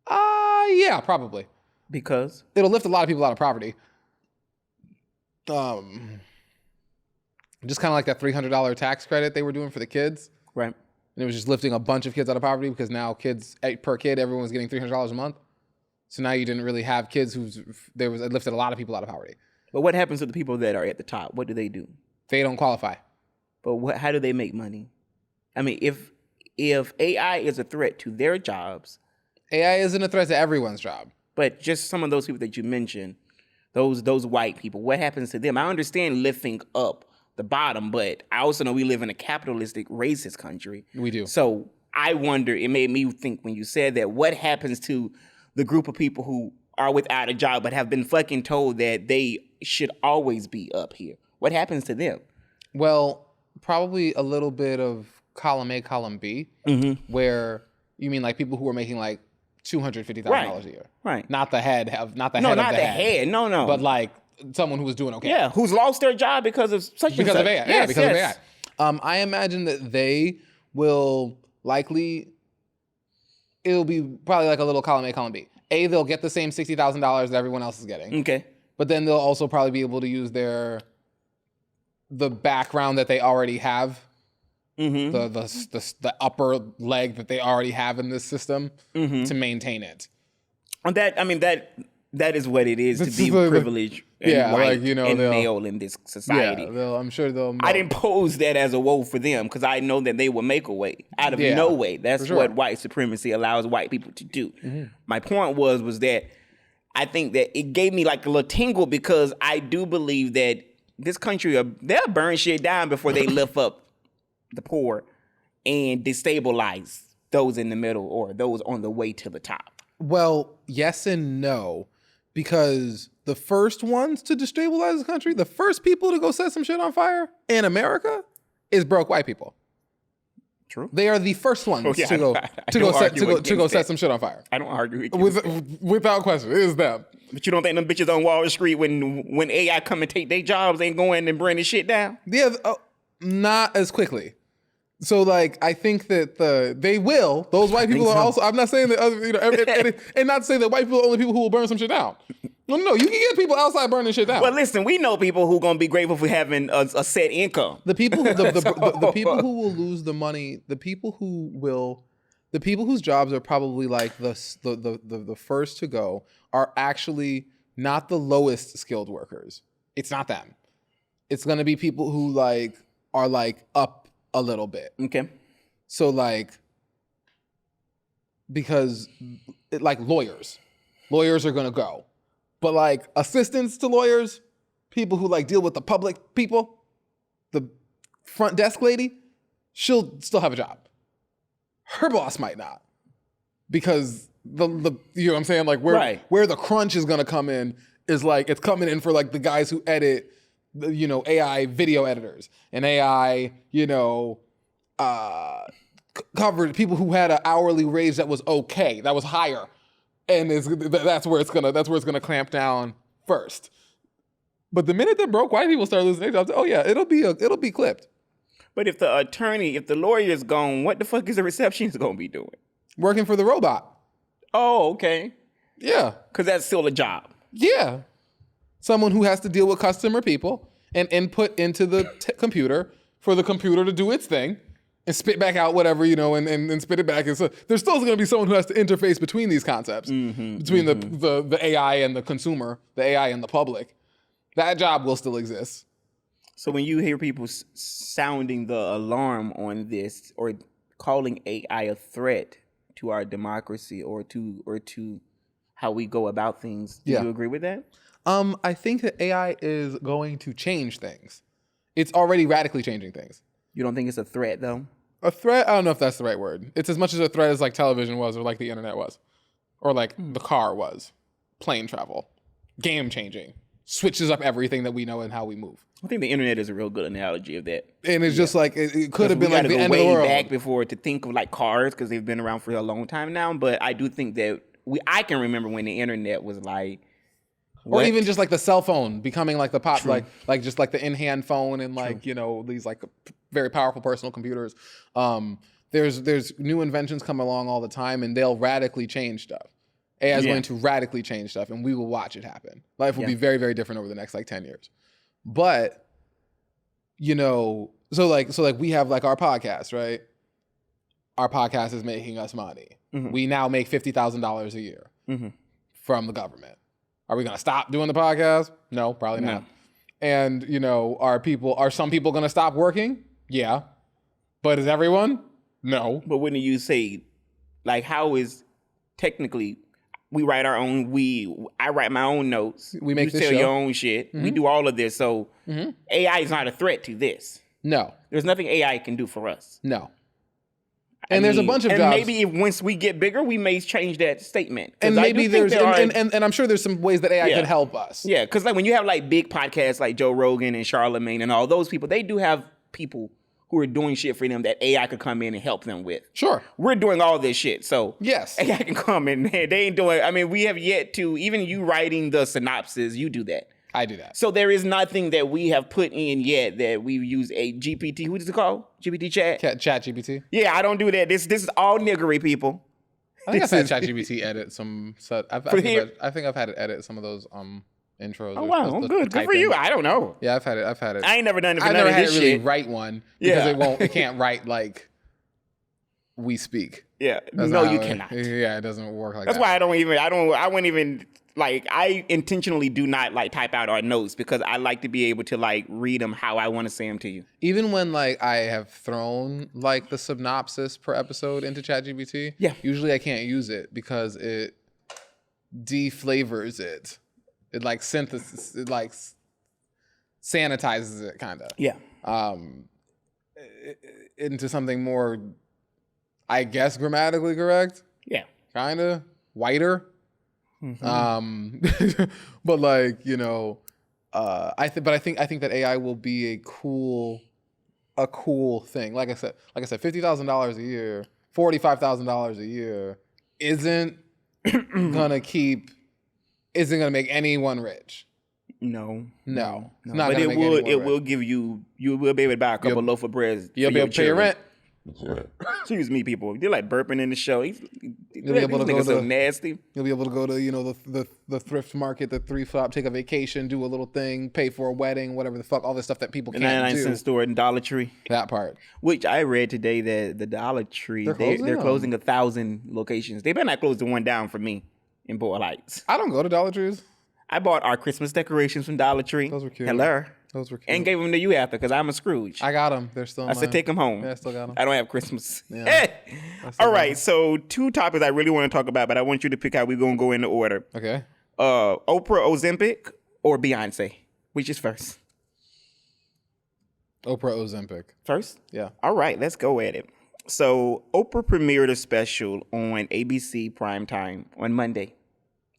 Yeah, probably. Because it'll lift a lot of people out of poverty. Just kind of like that $300 tax credit they were doing for the kids. Right. And it was just lifting a bunch of kids out of poverty because now per kid, everyone was getting $300 a month. So now you didn't really have kids it lifted a lot of people out of poverty. But what happens to the people that are at the top? What do they do? They don't qualify. But how do they make money? I mean, if AI is a threat to their jobs. AI isn't a threat to everyone's job. But just some of those people that you mentioned, those white people, what happens to them? I understand lifting up the bottom, but I also know we live in a capitalistic, racist country. We do. So I wonder, it made me think when you said that, what happens to the group of people who are without a job but have been fucking told that they should always be up here? What happens to them? Well, probably a little bit of column A, column B, where you mean like people who are making like $250,000 a year. Right. Not the head. Not the head. No. But like someone who was doing okay. Yeah, who's lost their job because of such because and such. Of AI. Yes, yeah, because of AI. I imagine that they will likely, it'll be probably like a little column A, column B. They'll get the same $60,000 that everyone else is getting. Okay. But then they'll also probably be able to use the background that they already have. Mm-hmm. The upper leg that they already have in this system to maintain it. And that is what it is to be privileged and white and male in this society. Yeah, I'm sure they'll. I didn't pose that as a woe for them because I know that they will make a way out of no way. That's what white supremacy allows white people to do. Mm-hmm. My point was that I think that it gave me like a little tingle because I do believe that this country, they'll burn shit down before they lift up the poor and destabilize those in the middle or those on the way to the top. Well, yes and no, because the first ones to destabilize the country, the first people to go set some shit on fire in America is broke white people. True. They are the first ones to go set some shit on fire. I don't argue with you. Without question, it is them. But you don't think them bitches on Wall Street when AI come and take their jobs ain't going and burning shit down? Yeah, not as quickly. So like, I think that they will. Those white people are also. I'm not saying that other, and not to say that white people are the only people who will burn some shit down. No, you can get people outside burning shit down. Well, listen, we know people who gonna be grateful for having a set income. The people, the people who will lose the money, the people whose jobs are probably like the first to go are actually not the lowest skilled workers. It's not them. It's gonna be people who like are like up a little bit. Okay. So like, because like lawyers are gonna go, but like assistants to lawyers, people who like deal with the public people, the front desk lady, she'll still have a job. Her boss might not, because the you know what I'm saying, like where the crunch is gonna come in is like it's coming in for like the guys who edit. AI video editors and AI, covered people who had an hourly wage that was okay, that was higher, and that's where it's gonna clamp down first. But the minute that broke white people start losing their jobs, it'll be clipped. But if the lawyer is gone, what the fuck is the receptionist going to be doing? Working for the robot. Oh, okay. Yeah. Because that's still a job. Yeah. Someone who has to deal with customer people and input into the computer for the computer to do its thing and spit back out whatever, and spit it back. And so there's still going to be someone who has to interface between these concepts, between the AI and the consumer, the AI and the public. That job will still exist. So when you hear people sounding the alarm on this or calling AI a threat to our democracy or to how we go about things, do you agree with that? I think that AI is going to change things. It's already radically changing things. You don't think it's a threat, though? A threat? I don't know if that's the right word. It's as much as a threat as like television was or like the internet was. Or like the car was. Plane travel. Game changing. Switches up everything that we know and how we move. I think the internet is a real good analogy of that. And it's just like, it could have been like the end of the world. We back before to think of like cars because they've been around for a long time now. But I do think that I can remember when the internet was like, or even just like the cell phone becoming like the pop, like just like the in-hand phone and like, these like very powerful personal computers. There's new inventions come along all the time and they'll radically change stuff. AI is going to radically change stuff and we will watch it happen. Life will be very, very different over the next like 10 years. But, so we have like our podcast, right? Our podcast is making us money. Mm-hmm. We now make $50,000 a year from the government. Are we going to stop doing the podcast? No, probably not. And, are some people going to stop working? Yeah. But is everyone? No. But wouldn't you say, like, how is technically we write our own, I write my own notes. We make this show. You your own shit. Mm-hmm. We do all of this. So AI is not a threat to this. No. There's nothing AI can do for us. No. And there's a bunch of jobs. And maybe once we get bigger, we may change that statement. And maybe and I'm sure there's some ways that AI could help us. Yeah, because like when you have like big podcasts like Joe Rogan and Charlemagne and all those people, they do have people who are doing shit for them that AI could come in and help them with. Sure. We're doing all this shit. So yes, AI can come in. They ain't doing, I mean, we have yet to, even you writing the synopsis, you do that. I do that. So there is nothing that we have put in yet that we've used a GPT. What is it called? GPT chat? Chat GPT? Yeah, I don't do that. This is all niggery, people. I think I've had ChatGPT edit some. I think I've had it edit some of those intros. Oh wow, good for you. I don't know. Yeah, I've had it. I ain't never done it. I've never had it really write one because it can't write like we speak. Yeah, you cannot. Yeah, it doesn't work like that. That's why I wouldn't even. Like, I intentionally do not, like, type out our notes because I like to be able to, like, read them how I want to say them to you. Even when, like, I have thrown, like, the synopsis per episode into ChatGPT, usually I can't use it because it deflavors it. It, like, sanitizes it, kind of. Yeah. Into something more, I guess, grammatically correct. Yeah. Kind of. Whiter. Mm-hmm. But like, I think that AI will be a cool thing. Like I said, $50,000 a year, $45,000 a year isn't gonna make anyone rich. No. It's not but it will give you will be able to buy a couple loaf of bread. You'll be able to pay your rent. Excuse me, people. They're like burping in the show. You'll be able to go so nasty. You'll be able to go to the thrift market, the thrift shop, take a vacation, do a little thing, pay for a wedding, whatever the fuck, all this stuff that people can't do. 99-cent store in Dollar Tree. That part. Which I read today that the Dollar Tree they're closing 1,000 locations. They better not close the one down for me in Boyle Heights. I don't go to Dollar Trees. I bought our Christmas decorations from Dollar Tree. Those were cute. Hello. Those were cute. And gave them to you after because I'm a Scrooge. I got them. They're still I said take them home. Yeah, I still got them. I don't have Christmas. Yeah. All right. So 2 topics I really want to talk about, but I want you to pick out. We're going to go in the order. Okay. Oprah, Ozempic, or Beyonce? Which is first? Oprah, Ozempic. First? Yeah. All right. Let's go at it. So Oprah premiered a special on ABC Primetime on Monday.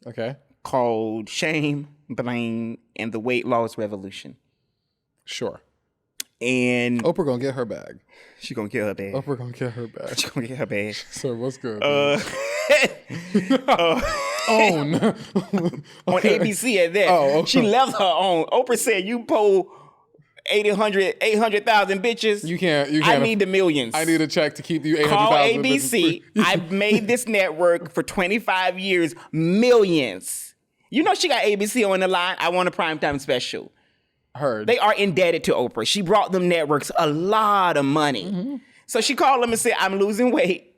Okay. Called Shame, Blame, and the Weight Loss Revolution. Sure. And Oprah gonna get her bag. She gonna get her bag. Oprah gonna get her bag. She gonna get her bag. So what's good? Oh no. On ABC at that. Oh, okay. She left her own. Oprah said, "You pull 800,000 bitches. You can't. I need the millions. I need a check to keep you 800,000 Call bitches. ABC. I've made this network for 25 years. Millions. You know she got ABC on the line. I want a primetime special. Heard. They are indebted to Oprah. She brought them networks a lot of money. Mm-hmm. So she called them and said, I'm losing weight.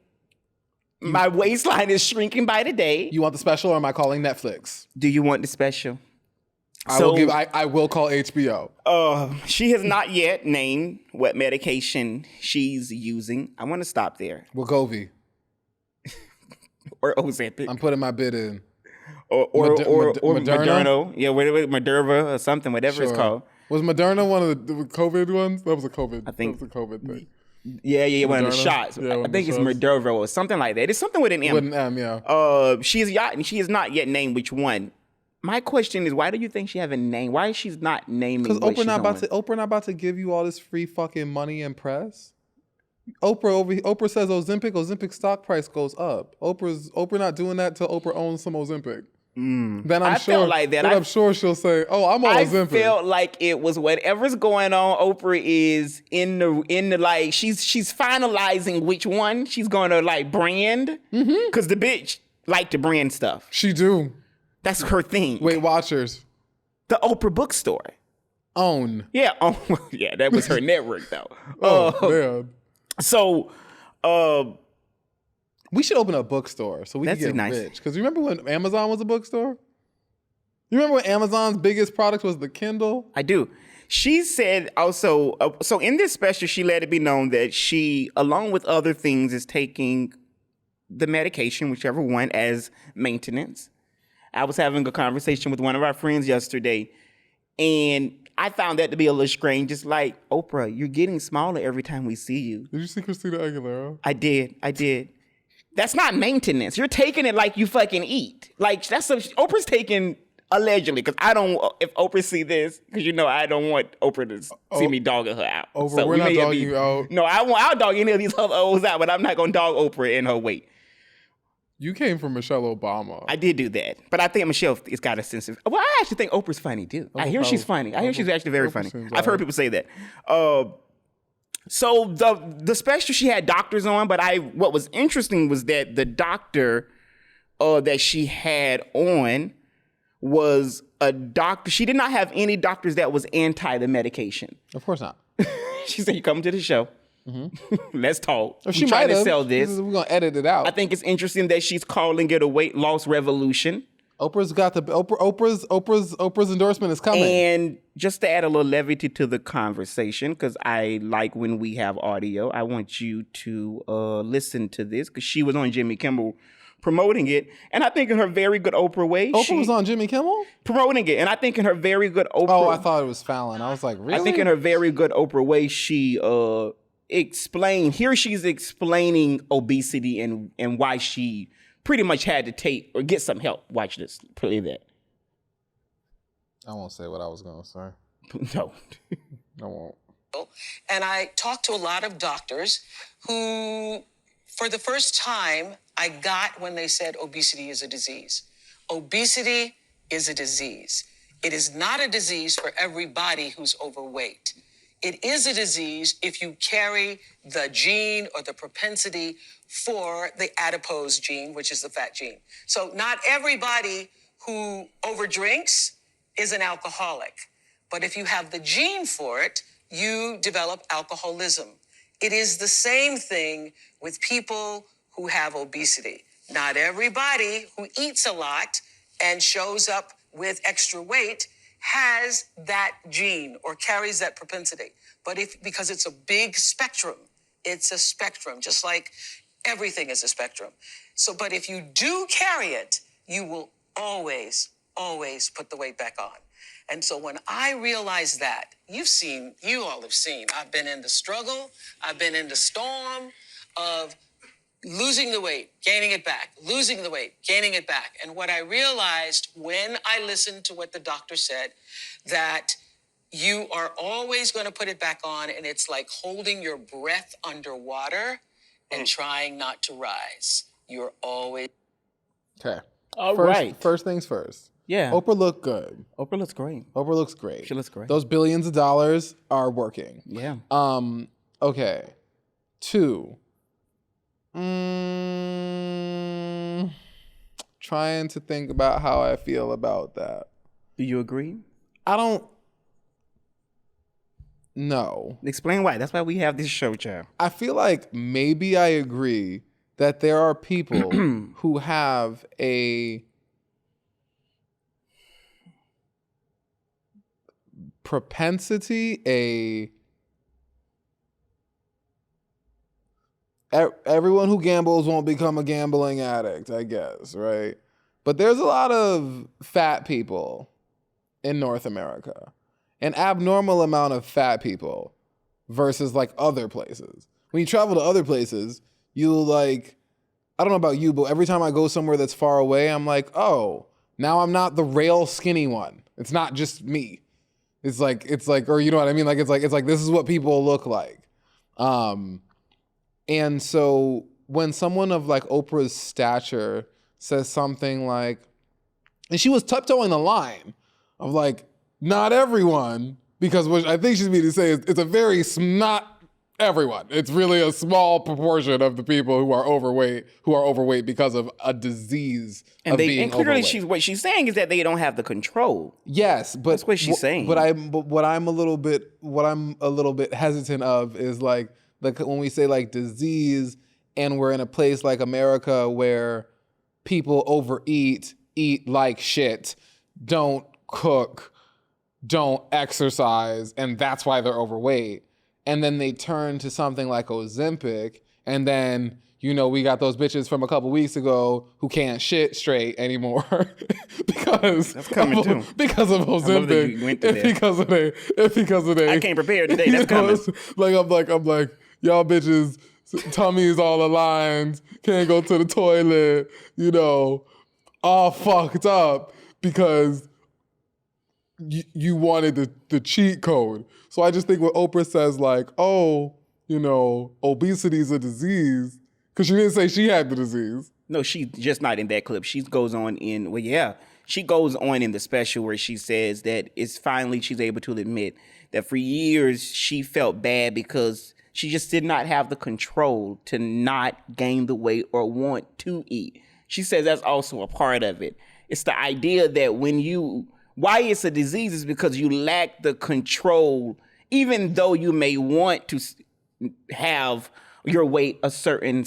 My waistline is shrinking by the day. You want the special or am I calling Netflix? Do you want the special? I will call HBO. She has not yet named what medication she's using. I want to stop there. Wegovy. Or Ozempic. I'm putting my bid in. Or Moderna. Yeah, whatever, Moderna or something, whatever it's called. Was Moderna one of the COVID ones? That was a COVID. I think that was a COVID thing. Yeah, one of the shots. I think it's Moderna or something like that. It's something with an M. With an M, yeah. She has not yet named which one. My question is, why do you think she haven't named? Why is she not naming? Because Oprah not about to give you all this free fucking money and press. Oprah says Ozempic stock price goes up. Oprah not doing that till Oprah owns some Ozempic. Then I'm sure she'll say, "Oh, I'm on Ozempic." I felt like it was whatever's going on. Oprah is in the like she's finalizing which one she's gonna like brand because the bitch like to brand stuff. She do. That's her thing. Weight Watchers, the Oprah bookstore. Own. Yeah, yeah, that was her network though. Man. So, we should open a bookstore so we can get rich. Because remember when Amazon was a bookstore? You remember when Amazon's biggest product was the Kindle? I do. She said also, so in this special, she let it be known that she, along with other things, is taking the medication, whichever one, as maintenance. I was having a conversation with one of our friends yesterday, and I found that to be a little strange. Just like, Oprah, you're getting smaller every time we see you. Did you see Christina Aguilera? I did. That's not maintenance. You're taking it like you fucking eat. Like, Oprah's taking, allegedly, because if Oprah see this, because I don't want Oprah to see me dogging her out. Oprah, so we're not dogging you out. No, I'll dog any of these other O's out, but I'm not going to dog Oprah in her weight. You came from Michelle Obama. I did do that. But I think Michelle has got a sense of... Well, I actually think Oprah's funny, too. I hear she's funny. I hear she's actually very funny. I've heard people say that. So the special, she had doctors on, but what was interesting was that the doctor that she had on was a doctor. She did not have any doctors that was anti the medication. Of course not. She said, you come to the show. Mm-hmm. Let's talk. She might have. Sell this. We're gonna edit it out. I think it's interesting that she's calling it a weight loss revolution. Oprah's got Oprah's endorsement is coming. And just to add a little levity to the conversation, because I like when we have audio, I want you to listen to this because she was on Jimmy Kimmel promoting it, and I think in her very good Oprah way, Oprah was on Jimmy Kimmel promoting it, and I think in her very good Oprah. Oh, I thought it was Fallon. I was like, really? I think in her very good Oprah way, she she's explaining obesity and why she pretty much had to take or get some help. Watch this. Play that. I won't say what I was going to say. No. I won't. And I talked to a lot of doctors who, for the first time, I got when they said obesity is a disease. Obesity is a disease. It is not a disease for everybody who's overweight. It is a disease if you carry the gene or the propensity for the adipose gene, which is the fat gene. So not everybody who overdrinks is an alcoholic. But if you have the gene for it, you develop alcoholism. It is the same thing with people who have obesity. Not everybody who eats a lot and shows up with extra weight has that gene or carries that propensity. But because it's a big spectrum, it's a spectrum, just like everything is a spectrum. But if you do carry it, you will always put the weight back on. And so when I realized that, you all have seen, I've been in the struggle, I've been in the storm of losing the weight, gaining it back, losing the weight, gaining it back. And what I realized when I listened to what the doctor said, that you are always going to put it back on, and it's like holding your breath underwater and trying not to rise. You're always... Okay. Right. First things first. Yeah. Oprah looked good. Oprah looks great. Oprah looks great. She looks great. Those billions of dollars are working. Yeah. Okay. 2. Trying to think about how I feel about that. Do you agree? I don't. No. Explain why. That's why we have this show, child. I feel like maybe I agree that there are people who have a propensity, everyone who gambles won't become a gambling addict, I guess, right? But there's a lot of fat people in North America. An abnormal amount of fat people versus like other places. When you travel to other places, you'll like, I don't know about you, but every time I go somewhere that's far away, I'm like, oh, now I'm not the rail skinny one. It's not just me. It's like, or you know what I mean? Like, it's like, this is what people look like. And so when someone of like Oprah's stature says something like, and she was tiptoeing the line of like, not everyone, because what I think she's meaning to say is it's a very, not everyone. It's really a small proportion of the people who are overweight because of a disease of being overweight. Clearly what she's saying is that they don't have the control. Yes, but that's what she's saying. But what I'm a little bit hesitant of is like when we say like disease and we're in a place like America where people overeat, eat like shit, don't cook, don't exercise, and that's why they're overweight. And then they turn to something like Ozempic, and then, you know, we got those bitches from a couple weeks ago who can't shit straight anymore because that's coming too. Because of Ozempic. It's because of they. I can't prepare today. That's coming. I'm like, y'all bitches, tummies all aligned, can't go to the toilet, you know, all fucked up because you wanted the cheat code. So I just think when Oprah says like, oh, you know, obesity is a disease, because she didn't say she had the disease. No, she's just not in that clip. She goes on in the special where she says that it's finally she's able to admit that for years she felt bad because she just did not have the control to not gain the weight or want to eat. She says that's also a part of it. It's the idea that why it's a disease is because you lack the control, even though you may want to have your weight a certain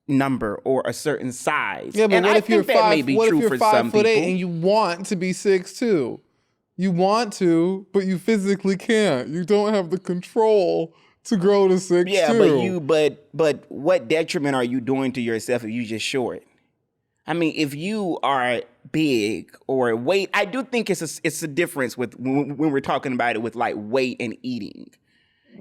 number or a certain size. Yeah, but what if you're 5'8" and you want to be 6'2"? You want to, but you physically can't. You don't have the control to grow to 6'2". Yeah, but what detriment are you doing to yourself if you just short? I mean, if you are big or weight, I do think it's a difference with when we're talking about it with like weight and eating.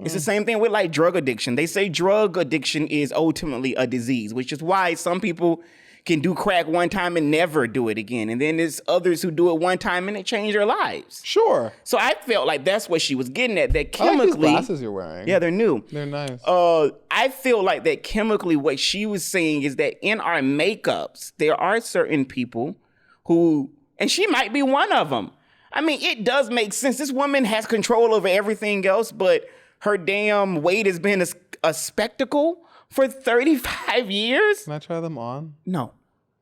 It's the same thing with like drug addiction. They say drug addiction is ultimately a disease, which is why some people can do crack one time and never do it again. And then there's others who do it one time and it changed their lives. Sure. So I felt like that's what she was getting at, that chemically. I like these glasses you're wearing. Yeah, they're new. They're nice. I feel like that chemically what she was saying is that in our makeups, there are certain people who, and she might be one of them. I mean, it does make sense. This woman has control over everything else, but her damn weight has been a spectacle for 35 years? Can I try them on? No.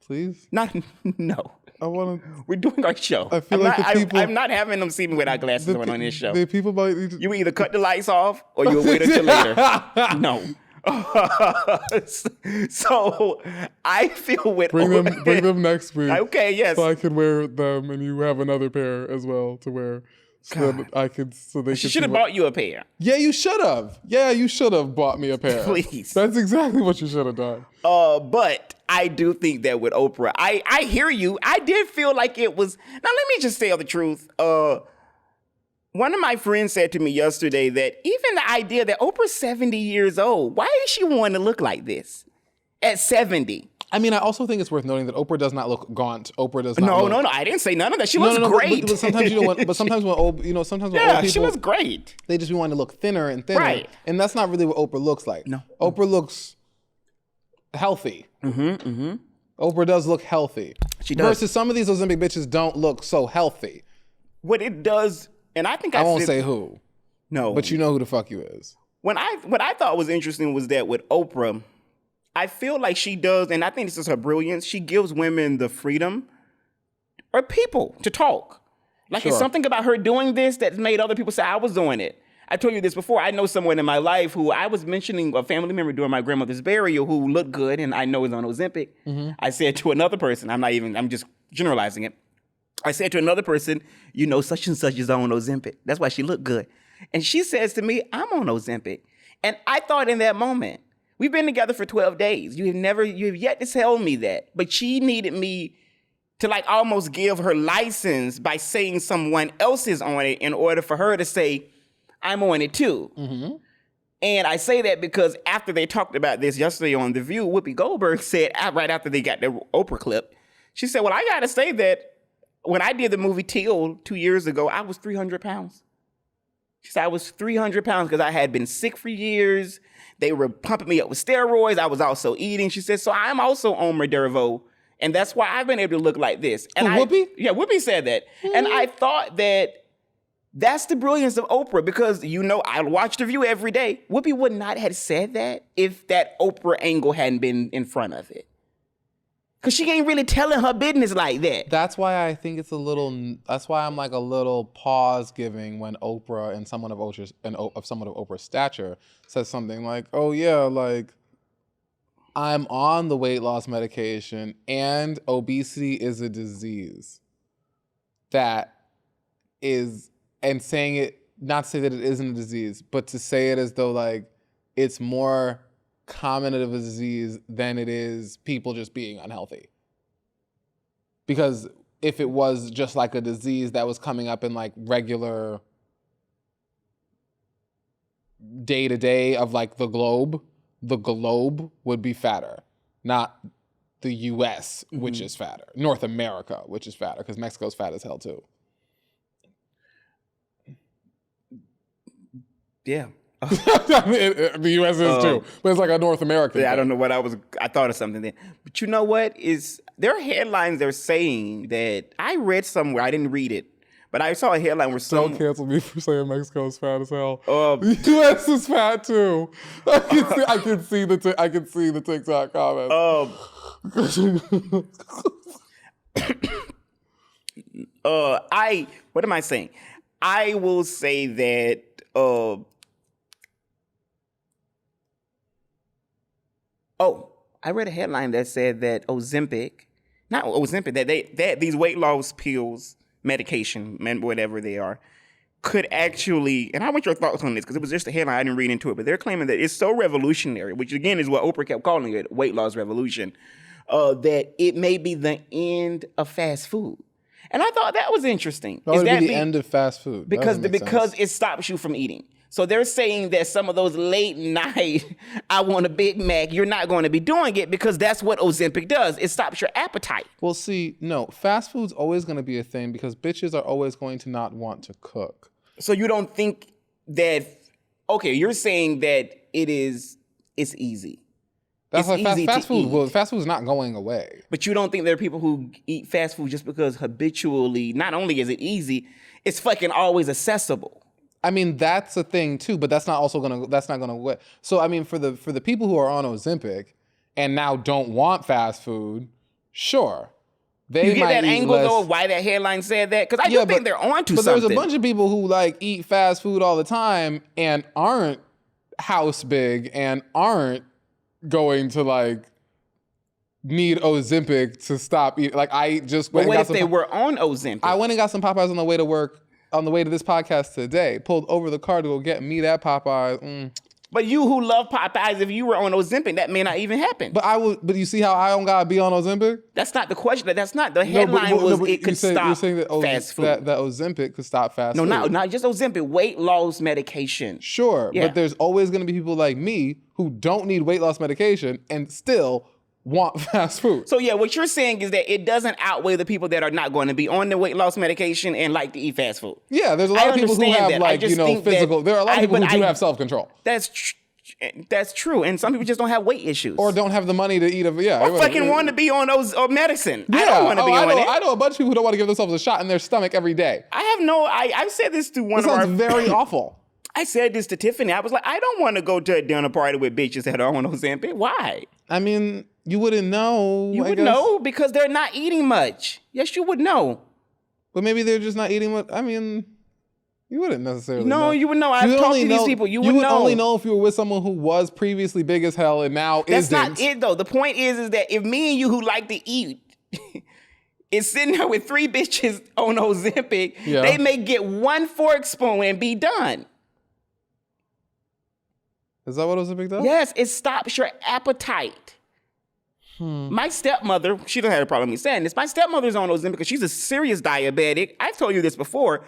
Please? No. I want to. We're doing our show. I feel I'm not having them see me without glasses on this show. The people might. You either cut the lights off or you'll wait until later. No. So I feel with bring them next week. Okay, yes. So I can wear them, and you have another pair as well to wear. So that I could, she should have bought you a pair. Yeah, you should have. Yeah, you should have bought me a pair. Please. That's exactly what you should have done. But I do think that with Oprah, I hear you. I did feel like it was. Now let me just tell the truth. One of my friends said to me yesterday that even the idea that Oprah's 70 years old, why does she want to look like this at 70? I mean, I also think it's worth noting that Oprah does not look gaunt. Oprah does not. No. I didn't say none of that. She looks great. But sometimes old people, she was great. They just be wanting to look thinner and thinner, right? And that's not really what Oprah looks like. No, Oprah looks healthy. Oprah does look healthy. She does. Versus some of these Ozempic bitches don't look so healthy. What it does, and I think I won't say who. No. But you know who the fuck you is. What I thought was interesting was that with Oprah, I feel like she does, and I think this is her brilliance, she gives women the freedom or people to talk. Like it's something about her doing this that made other people say, I was doing it. I told you this before. I know someone in my life who I was mentioning a family member during my grandmother's burial who looked good and I know is on Ozempic. Mm-hmm. I said to another person, I'm just generalizing it. I said to another person, you know, such and such is on Ozempic. That's why she looked good. And she says to me, I'm on Ozempic. And I thought in that moment, we've been together for 12 days. You have yet to tell me that. But she needed me to like almost give her license by saying someone else is on it in order for her to say, I'm on it too. Mm-hmm. And I say that because after they talked about this yesterday on The View, Whoopi Goldberg said, right after they got the Oprah clip, she said, well, I got to say that when I did the movie Till 2 years ago, I was 300 pounds. She said, I was 300 pounds because I had been sick for years. They were pumping me up with steroids. I was also eating. She said, so I'm also on Modervo. And that's why I've been able to look like this. And Whoopi? Yeah, Whoopi said that. Mm-hmm. And I thought that's the brilliance of Oprah because, you know, I watch The View every day. Whoopi would not have said that if that Oprah angle hadn't been in front of it. Because she ain't really telling her business like that. That's why I think that's why I'm like a little pause giving when Oprah and someone of Oprah's stature says something like, oh yeah, like I'm on the weight loss medication and obesity is a disease that is, and saying it, not to say that it isn't a disease, but to say it as though like it's more common of a disease than it is people just being unhealthy. Because if it was just like a disease that was coming up in like regular day-to-day of like the globe would be fatter, not the US, which is fatter. North America, which is fatter, because Mexico's fat as hell too. Yeah. The U.S. is too, but it's like a North American thing. I don't know what I thought of something then. But you know what? There are headlines they're saying that I read somewhere. I didn't read it, but I saw a headline where Don't cancel me for saying Mexico's fat as hell. The U.S. is fat too. I can see the TikTok comments. What am I saying? I will say that I read a headline that said that that these weight loss pills, medication, whatever they are, could actually, and I want your thoughts on this because it was just a headline, I didn't read into it, but they're claiming that it's so revolutionary, which again is what Oprah kept calling it, weight loss revolution, that it may be the end of fast food. And I thought that was interesting. That would be the end of fast food. Because it stops you from eating. So they're saying that some of those late night, I want a Big Mac, you're not going to be doing it because that's what Ozempic does. It stops your appetite. Well, see, no, fast food's always going to be a thing because bitches are always going to not want to cook. So you don't think that, okay, you're saying that it's easy. That's like fast food. Well, fast food is not going away. But you don't think there are people who eat fast food just because habitually, not only is it easy, it's fucking always accessible. I mean, that's a thing too, but that's not gonna. So I mean, for the people who are on Ozempic and now don't want fast food, sure. You get that angle though of why that headline said that? Because I do think they're onto something. But there's a bunch of people who like eat fast food all the time and aren't house big and aren't going to like need Ozempic to stop eating. Like I just went. But what if they were on Ozempic? I went and got some Popeyes on the way to work. On the way to this podcast today, pulled over the car to go get me that Popeyes. But you who love Popeyes, if you were on Ozempic, that may not even happen. But you see how I don't gotta be on Ozempic? That's not the question. That's not the headline. It could stop fast food. That Ozempic could stop fast food. No, not just Ozempic. Weight loss medication. Sure, yeah. But there's always gonna be people like me who don't need weight loss medication and still want fast food. So yeah, what you're saying is that it doesn't outweigh the people that are not going to be on the weight loss medication and like to eat fast food. Yeah, there's a lot of people who have physical. There are a lot of people who do have self-control. That's true. And some people just don't have weight issues. Or don't have the money to eat Or fucking want to be on those medicine. Yeah. I don't want to be on it. I know a bunch of people who don't want to give themselves a shot in their stomach every day. I've said this to one of our... Sounds very awful. I said this to Tiffany. I was like, I don't want to go to a dinner party with bitches that are on Ozempic. Why? I mean, you wouldn't know. You would know because they're not eating much. Yes, you would know. But maybe they're just not eating what... I mean... You wouldn't necessarily know. No, you would know. I've talked to these people. You would know. You would only know if you were with someone who was previously big as hell and now isn't. That's not it, though. The point is that if me and you who like to eat is sitting there with 3 bitches on Ozempic, they may get 1 fork spoon and be done. Is that what Ozempic does? Yes, it stops your appetite. My stepmother, she doesn't have a problem with me saying this. My stepmother's on Ozempic because she's a serious diabetic. I've told you this before.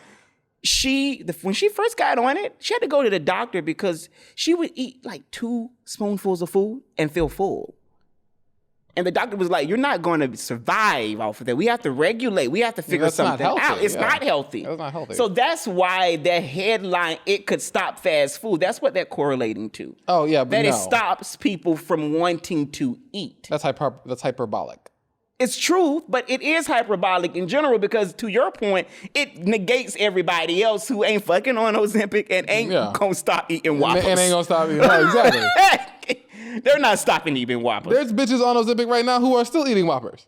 When she first got on it, she had to go to the doctor because she would eat like 2 spoonfuls of food and feel full. And the doctor was like, you're not going to survive off of that. We have to regulate. We have to figure something out. It's not healthy. That's not healthy. So that's why that headline, it could stop fast food. That's what they're correlating to. Oh, yeah, but it stops people from wanting to eat. That's hyperbolic. It's true, but it is hyperbolic in general because, to your point, it negates everybody else who ain't fucking on Ozempic and ain't gonna stop eating Whoppers. And ain't gonna stop eating. Exactly. They're not stopping eating Whoppers. There's bitches on Ozempic right now who are still eating Whoppers.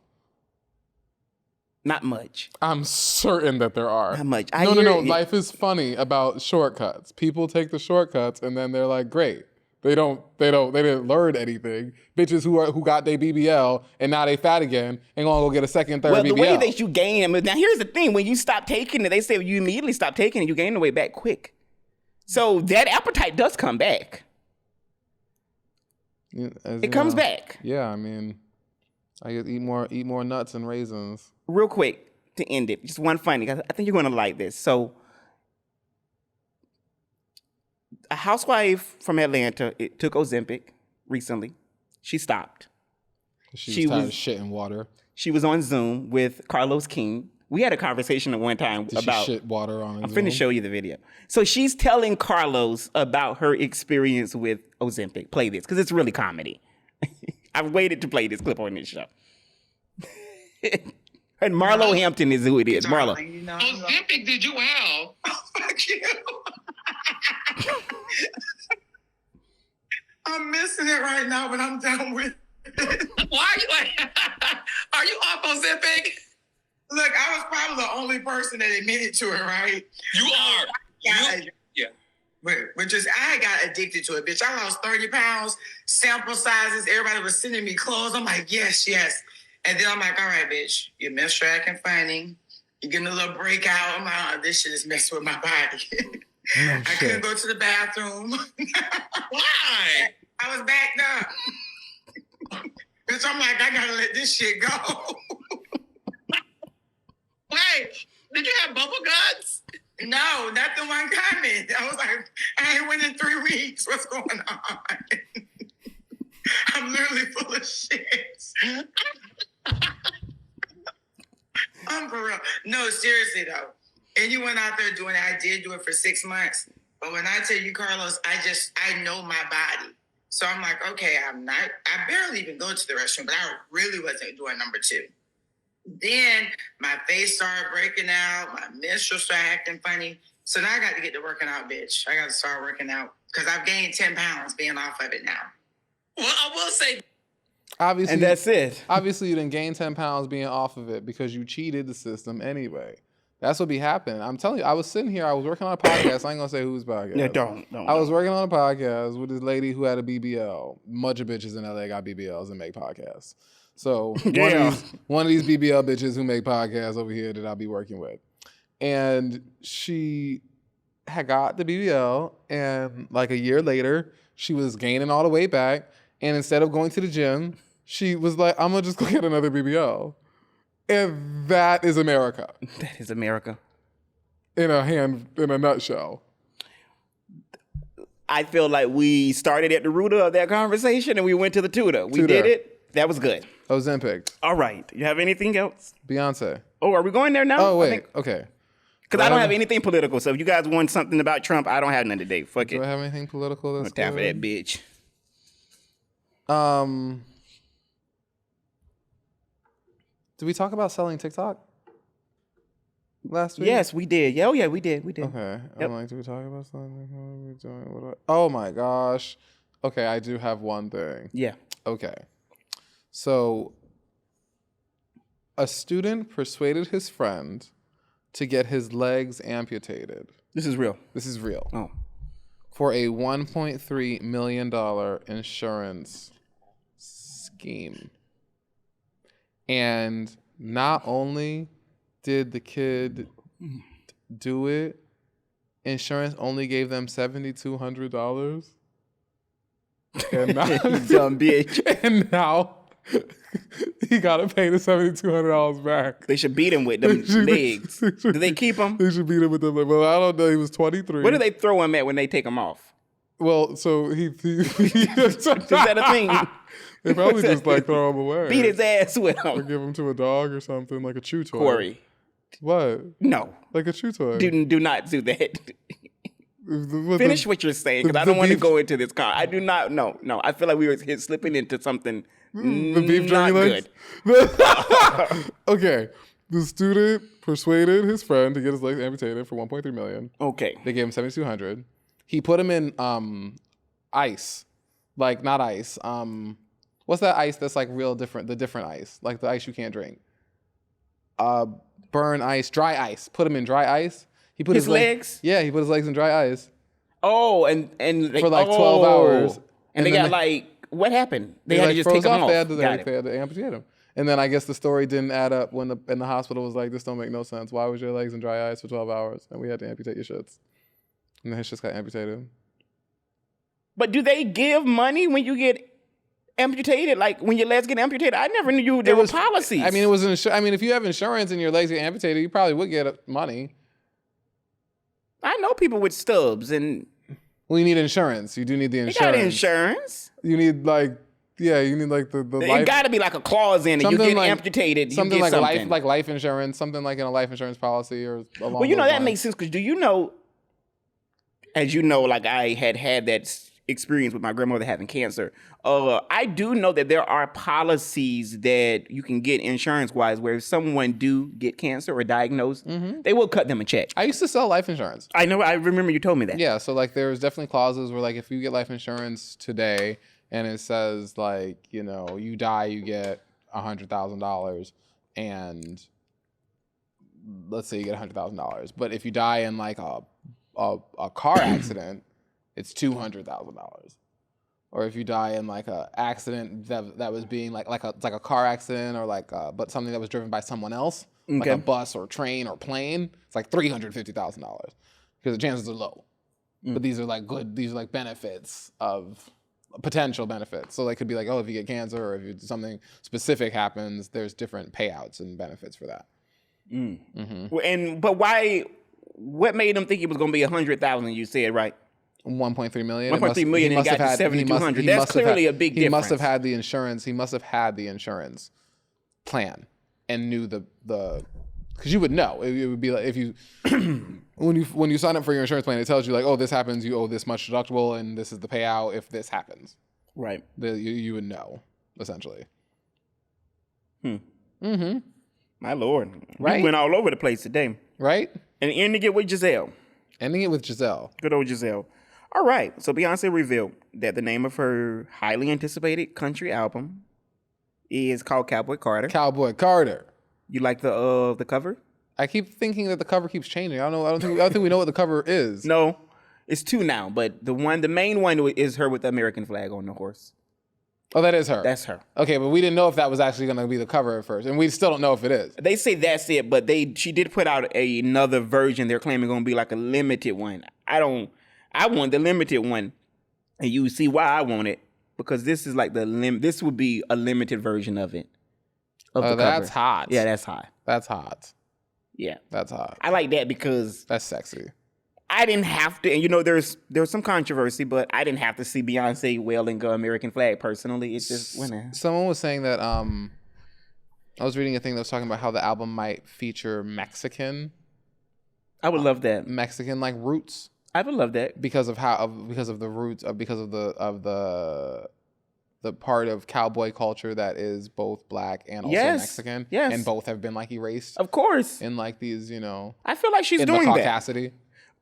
Not much. I'm certain that there are. Not much. No. Life is funny about shortcuts. People take the shortcuts and then they're like, great. They didn't learn anything. Bitches who got their BBL and now they fat again and gonna go get a second, third BBL. Well, the way that you gain them, now here's the thing, when you stop taking it, they say you immediately stop taking it, you gain the weight back quick. So that appetite does come back. It comes back. Yeah, I mean, I guess eat more nuts and raisins. Real quick to end it, just one funny, I think you're gonna like this. So a housewife from Atlanta took Ozempic recently. She stopped. She was tired of shit in water. She was on Zoom with Carlos King. We had a conversation at one time about shit water on Zoom. I'm finna show you the video. So she's telling Carlos about her experience with Ozempic. Play this, because it's really comedy. I've waited to play this clip on this show. And Marlo Hampton is who it is. Marlo. Ozempic did you well. Fuck you. I'm missing it right now, but I'm done with it. Why are you are you off Ozempic? Look, I was probably the only person that admitted to it, right? You are. Yeah. But just, I got addicted to it, bitch. I lost 30 pounds, sample sizes. Everybody was sending me clothes. I'm like, yes. And then I'm like, all right, bitch, you're menstrual acting funny. You're getting a little breakout. I'm like, oh, this shit is messing with my body. I couldn't go to the bathroom. Why? I was backed up. Bitch, I'm like, I gotta let this shit go. Wait, did you have bubble guts? No, nothing one coming. I was like, I ain't went in 3 weeks. What's going on? I'm literally full of shit. I'm for real. No, seriously though. And you went out there doing it. I did do it for 6 months. But when I tell you, Carlos, I know my body. So I'm like, okay, I barely even go to the restroom, but I really wasn't doing number 2. Then my face started breaking out. My menstrual started acting funny. So now I got to get to working out, bitch. I got to start working out because I've gained 10 pounds being off of it now. Well, I will say. Obviously, and that's it. Obviously, you didn't gain 10 pounds being off of it because you cheated the system anyway. That's what be happening. I'm telling you, I was sitting here, I was working on a podcast. I ain't gonna say whose podcast. Yeah, don't. I was working on a podcast with this lady who had a BBL. Much of bitches in LA got BBLs and make podcasts. So one of these BBL bitches who make podcasts over here that I'll be working with. And she had got the BBL, and like a year later, she was gaining all the weight back. And instead of going to the gym, she was like, I'm gonna just go get another BBL. And that is America. That is America. In a nutshell. I feel like we started at the root of that conversation and we went to the tutor. We did it. That was good. Ozempic. All right. You have anything else? Beyonce. Oh, are we going there now? Oh, wait. Okay. Because I don't have anything political. So if you guys want something about Trump, I don't have none today. Fuck it. Do I have anything political that's time for that bitch. Did we talk about selling TikTok last week? Yes, we did. Yeah, we did. Okay. Yep. I'm like, did we talk about something? What are we doing? Oh my gosh. Okay, I do have one thing. Yeah. Okay. So a student persuaded his friend to get his legs amputated. This is real. This is real. Oh. For a $1.3 million insurance scheme. And not only did the kid do it, insurance only gave them $7,200. And now, dumb bitch. And now he gotta pay the $7,200 back. They should beat him with them legs. Do they keep him? They should beat him with them legs. Well, I don't know. He was 23. Where do they throw him at when they take him off? Well, so he is that a thing? They probably just like throw him away. Beat his ass with him. Or give him to a dog or something, like a chew toy. Corey. What? No. Like a chew toy. Do not do that. Finish what you're saying, because I don't want to go into this car. I do not. No. I feel like we were slipping into something the beef not jerky good. Okay. The student persuaded his friend to get his legs amputated for $1.3 million. Okay. They gave him $7,200. He put him in ice, like not ice. What's that ice that's like real different? The different ice, like the ice you can't drink. Burn ice, dry ice. Put him in dry ice. He put his legs. Yeah, he put his legs in dry ice. Oh, and for like 12 hours. And they got like, what happened? They had to just take him off. They had to amputate him. And then I guess the story didn't add up when the hospital was like, this don't make no sense. Why was your legs in dry ice for 12 hours? And we had to amputate your shits. And then his shits got amputated. But do they give money when you get amputated? Like when your legs get amputated? I never knew there were policies. I mean, it was if you have insurance and your legs get amputated, you probably would get money. I know people with stubs and. Well, you need insurance. You do need the insurance. You got insurance. You need you need like the life. It got to be like a clause in it. You get amputated. Something you get like something. life insurance. Something like in a life insurance policy or. Well, you know that makes sense because do you know? As you know, like I had that experience with my grandmother having cancer. I do know that there are policies that you can get insurance-wise where if someone do get cancer or diagnosed, they will cut them a check. I used to sell life insurance. I know. I remember you told me that. Yeah. So like there's definitely clauses where like if you get life insurance today and it says like, you know, you die, you get $100,000 and let's say you get $100,000. But if you die in like a car accident, it's $200,000. Or if you die in like a accident that was being like a car accident or but something that was driven by someone else, like a bus or train or plane, it's like $350,000 because the chances are low. But these are like good. These are like benefits of potential benefits. So they could be like, oh, if you get cancer or if something specific happens, there's different payouts and benefits for that. But why? What made them think it was going to be 100,000? You said right. 1.3 million. 1.3 million and got to 7,200. That's clearly a big difference. He must have had the insurance. He must have had the insurance plan and knew the because you would know. It would be like if you when you sign up for your insurance plan, it tells you like, oh, this happens, you owe this much deductible, and this is the payout if this happens. Right. You would know essentially. My Lord. Right. We went all over the place today. Right. And ending it with Giselle. Good old Giselle. All right. So Beyonce revealed that the name of her highly anticipated country album is called Cowboy Carter. Cowboy Carter. You like the cover? I keep thinking that the cover keeps changing. I don't think we know what the cover is. No. It's two now, but the main one is her with the American flag on the horse. Oh, that is her. That's her. Okay, but we didn't know if that was actually going to be the cover at first, and we still don't know if it is. They say that's it, but she did put out another version. They're claiming going to be like a limited one. I want the limited one, and you see why I want it because this is like this would be a limited version of it. That's hot. Yeah, that's hot. That's hot. Yeah, that's hot. I like that because that's sexy. I didn't have to, and you know, there's some controversy, but I didn't have to see Beyonce wailing the American flag personally. It just went in. Someone was saying that I was reading a thing that was talking about how the album might feature Mexican I would love that. Mexican like roots. I would love that because of the roots because of the part of cowboy culture that is both black and also Mexican. Yes. And both have been like erased. Of course. In like these, I feel like she's doing the caucasity.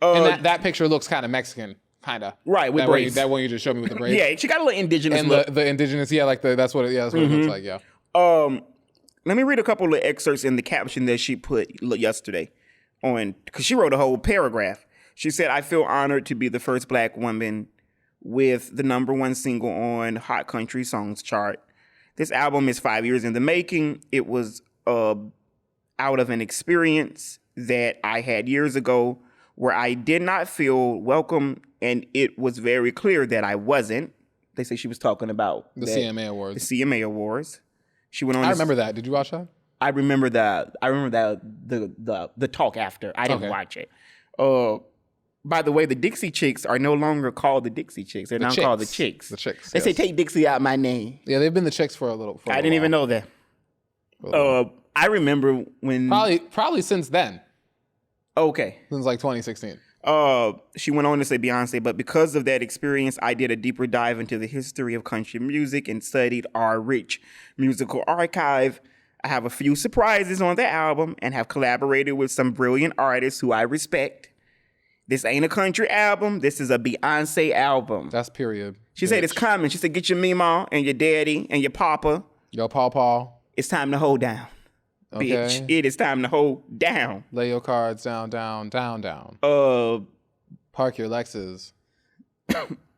And that picture looks kind of Mexican, kind of. Right, with braids. That one you just showed me with the braids. Yeah, she got a little indigenous and look. the indigenous, that's what it looks like, yeah. Let me read a couple of excerpts in the caption that she put yesterday because she wrote a whole paragraph. She said, I feel honored to be the first black woman with the #1 single on Hot Country Songs chart. This album is 5 years in the making. It was out of an experience that I had years ago where I did not feel welcome, and it was very clear that I wasn't. They say she was talking about the CMA Awards. The CMA Awards. She went on. I remember that. Did you watch that? I remember that. The talk after. I didn't watch it. By the way, the Dixie Chicks are no longer called the Dixie Chicks. They're now called the Chicks. The Chicks. They say take Dixie out my name. Yeah, they've been the Chicks for a little. I didn't even know that. I remember when probably since then. Okay. Since like 2016. She went on to say Beyonce, but because of that experience, I did a deeper dive into the history of country music and studied our rich musical archive. I have a few surprises on the album and have collaborated with some brilliant artists who I respect. This ain't a country album. This is a Beyonce album. That's period. She said it's coming. She said, get your mama and your daddy and your papa. Your pawpaw. It's time to hold down. Okay. Bitch, it is time to hold down. Lay your cards down, down, down, down. Park your Lexus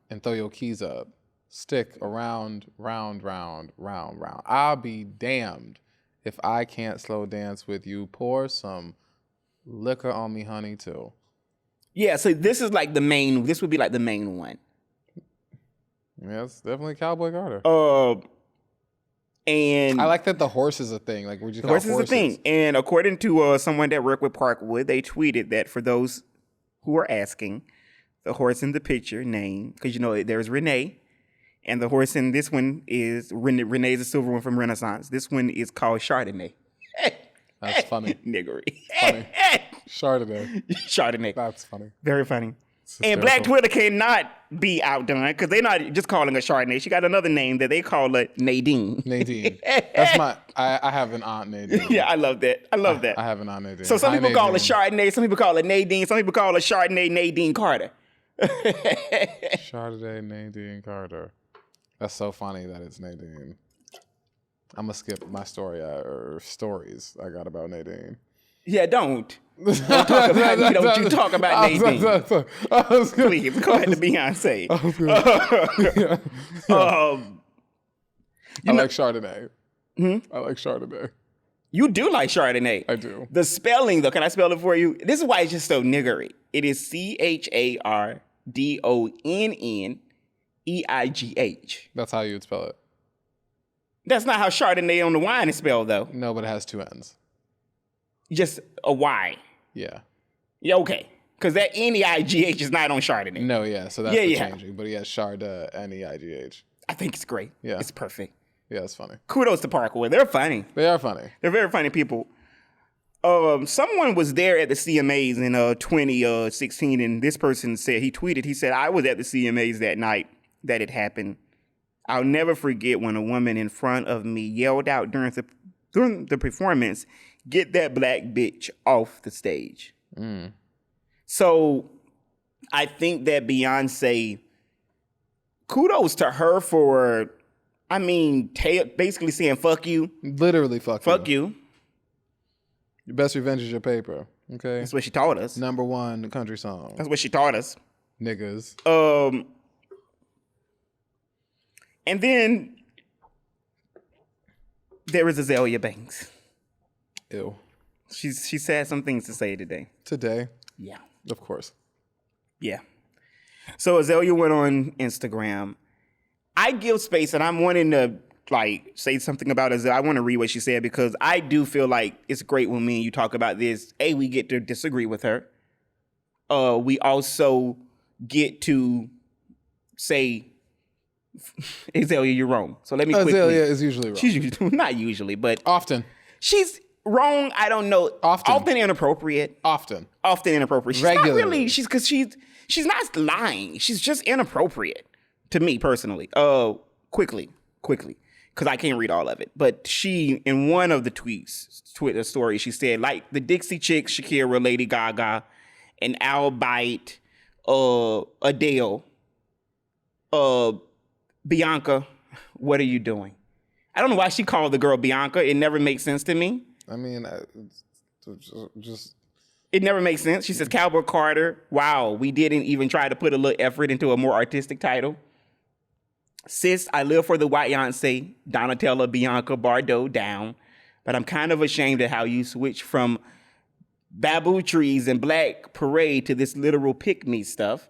and throw your keys up. Stick around, round, round, round, round. I'll be damned if I can't slow dance with you. Pour some liquor on me, honey, too. Yeah, so this is like this would be like the main one. Yeah, it's definitely Cowboy Carter. And I like that the horse is a thing. Like, would you call horse horses? Is a thing. And according to someone that worked with Parkwood, they tweeted that for those who are asking, the horse in the picture name, because there's Renee, and the horse in this one is Renee's a silver one from Renaissance. This one is called Chardonnay. That's funny. Niggery. Funny. Chardonnay. Chardonnay. That's funny. Very funny. And Black Twitter cannot be outdone because they're not just calling her Chardonnay. She got another name that they call her Nadine. Nadine. That's I have an aunt Nadine. Yeah, I love that. I have an aunt Nadine. So some people call her Chardonnay, some people call her Nadine, some people call her Chardonnay Nadine Carter. Chardonnay Nadine Carter. That's so funny that it's Nadine. I'm going to skip my stories I got about Nadine. Yeah, don't. Don't talk about me. Don't you talk about Nadine. Please, go ahead to Beyonce. I like Chardonnay. I like Chardonnay. You do like Chardonnay. I do. The spelling, though, can I spell it for you? This is why it's just so niggery. It is CHARDONNEIGH. That's how you'd spell it. That's not how Chardonnay on the wine is spelled, though. No, but it has 2 N's. Just a Y. Yeah. Yeah, okay. Because that NEIGH is not on Chardonnay. No, yeah. So that's changing. But yeah, NEIGH. I think it's great. Yeah. It's perfect. Yeah, it's funny. Kudos to Parkwood. They're funny. They are funny. They're very funny people. Someone was there at the CMAs in 2016, and this person said, he tweeted, he said, I was at the CMAs that night that it happened. I'll never forget when a woman in front of me yelled out during the performance, get that black bitch off the stage. So I think that Beyonce, kudos to her for, basically saying, fuck you. Literally fuck you. Fuck you. Your best revenge is your paper. Okay? That's what she taught us. #1 country song. That's what she taught us. Niggas. And then there is Azalea Banks. Ew. She had some things to say today. Today? Yeah. Of course. Yeah. So Azalea went on Instagram. I give space, and I'm wanting to say something about Azalea. I want to read what she said because I do feel like it's great when me and you talk about this. We get to disagree with her. We also get to say, Azalea, you're wrong. So let me quickly. Azalea is usually wrong. She's not usually, but often. She's Wrong, I don't know. Often inappropriate. Often inappropriate. She's regularly. Not really. She's not lying. She's just inappropriate to me personally. Quickly, because I can't read all of it. But she, in one of the Twitter stories, she said, like the Dixie Chicks, Shakira, Lady Gaga, and Albite, Adele, Bianca, what are you doing? I don't know why she called the girl Bianca. It never makes sense to me. I mean, just... It never makes sense. She says, Cowboy Carter, wow, we didn't even try to put a little effort into a more artistic title. Sis, I live for the white Beyonce, Donatella, Bianca, Bardot, down. But I'm kind of ashamed of how you switch from bamboo trees and Black Parade to this literal pick-me stuff.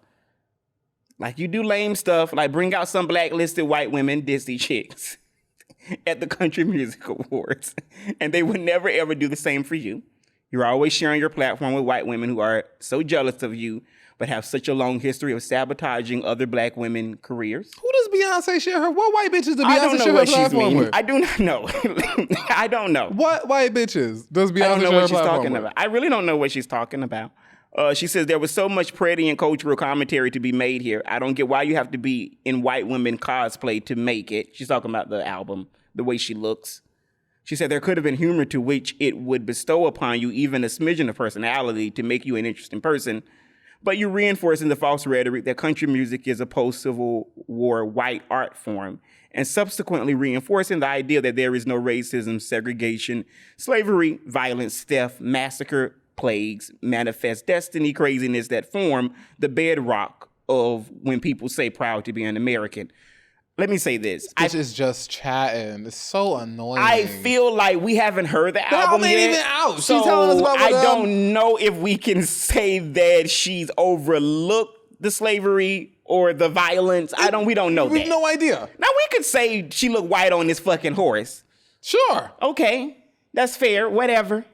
Like you do lame stuff, like bring out some blacklisted white women, Disney chicks, at the Country Music Awards. And they would never, ever do the same for you. You're always sharing your platform with white women who are so jealous of you, but have such a long history of sabotaging other Black women careers. Who does Beyonce share her? What white bitches does Beyonce share her platform with? I do not know. I don't know. What white bitches does Beyonce share her platform with? I don't know what she's talking about. I really don't know what she's talking about. She says, there was so much pretty and cultural commentary to be made here. I don't get why you have to be in white women cosplay to make it. She's talking about the album, the way she looks. She said there could have been humor to which it would bestow upon you even a smidgen of personality to make you an interesting person. But you're reinforcing the false rhetoric that country music is a post-Civil War white art form, and subsequently reinforcing the idea that there is no racism, segregation, slavery, violence, theft, massacre, plagues, manifest destiny, craziness that form the bedrock of when people say proud to be an American. Let me say this. This is just chatting. It's so annoying. I feel like we haven't heard the album yet. Ain't even out. So she's telling us about I don't know if we can say that she's overlooked the slavery or the violence. We don't know that. We have no idea. Now we could say she looked white on this fucking horse. Sure. Okay. That's fair. Whatever.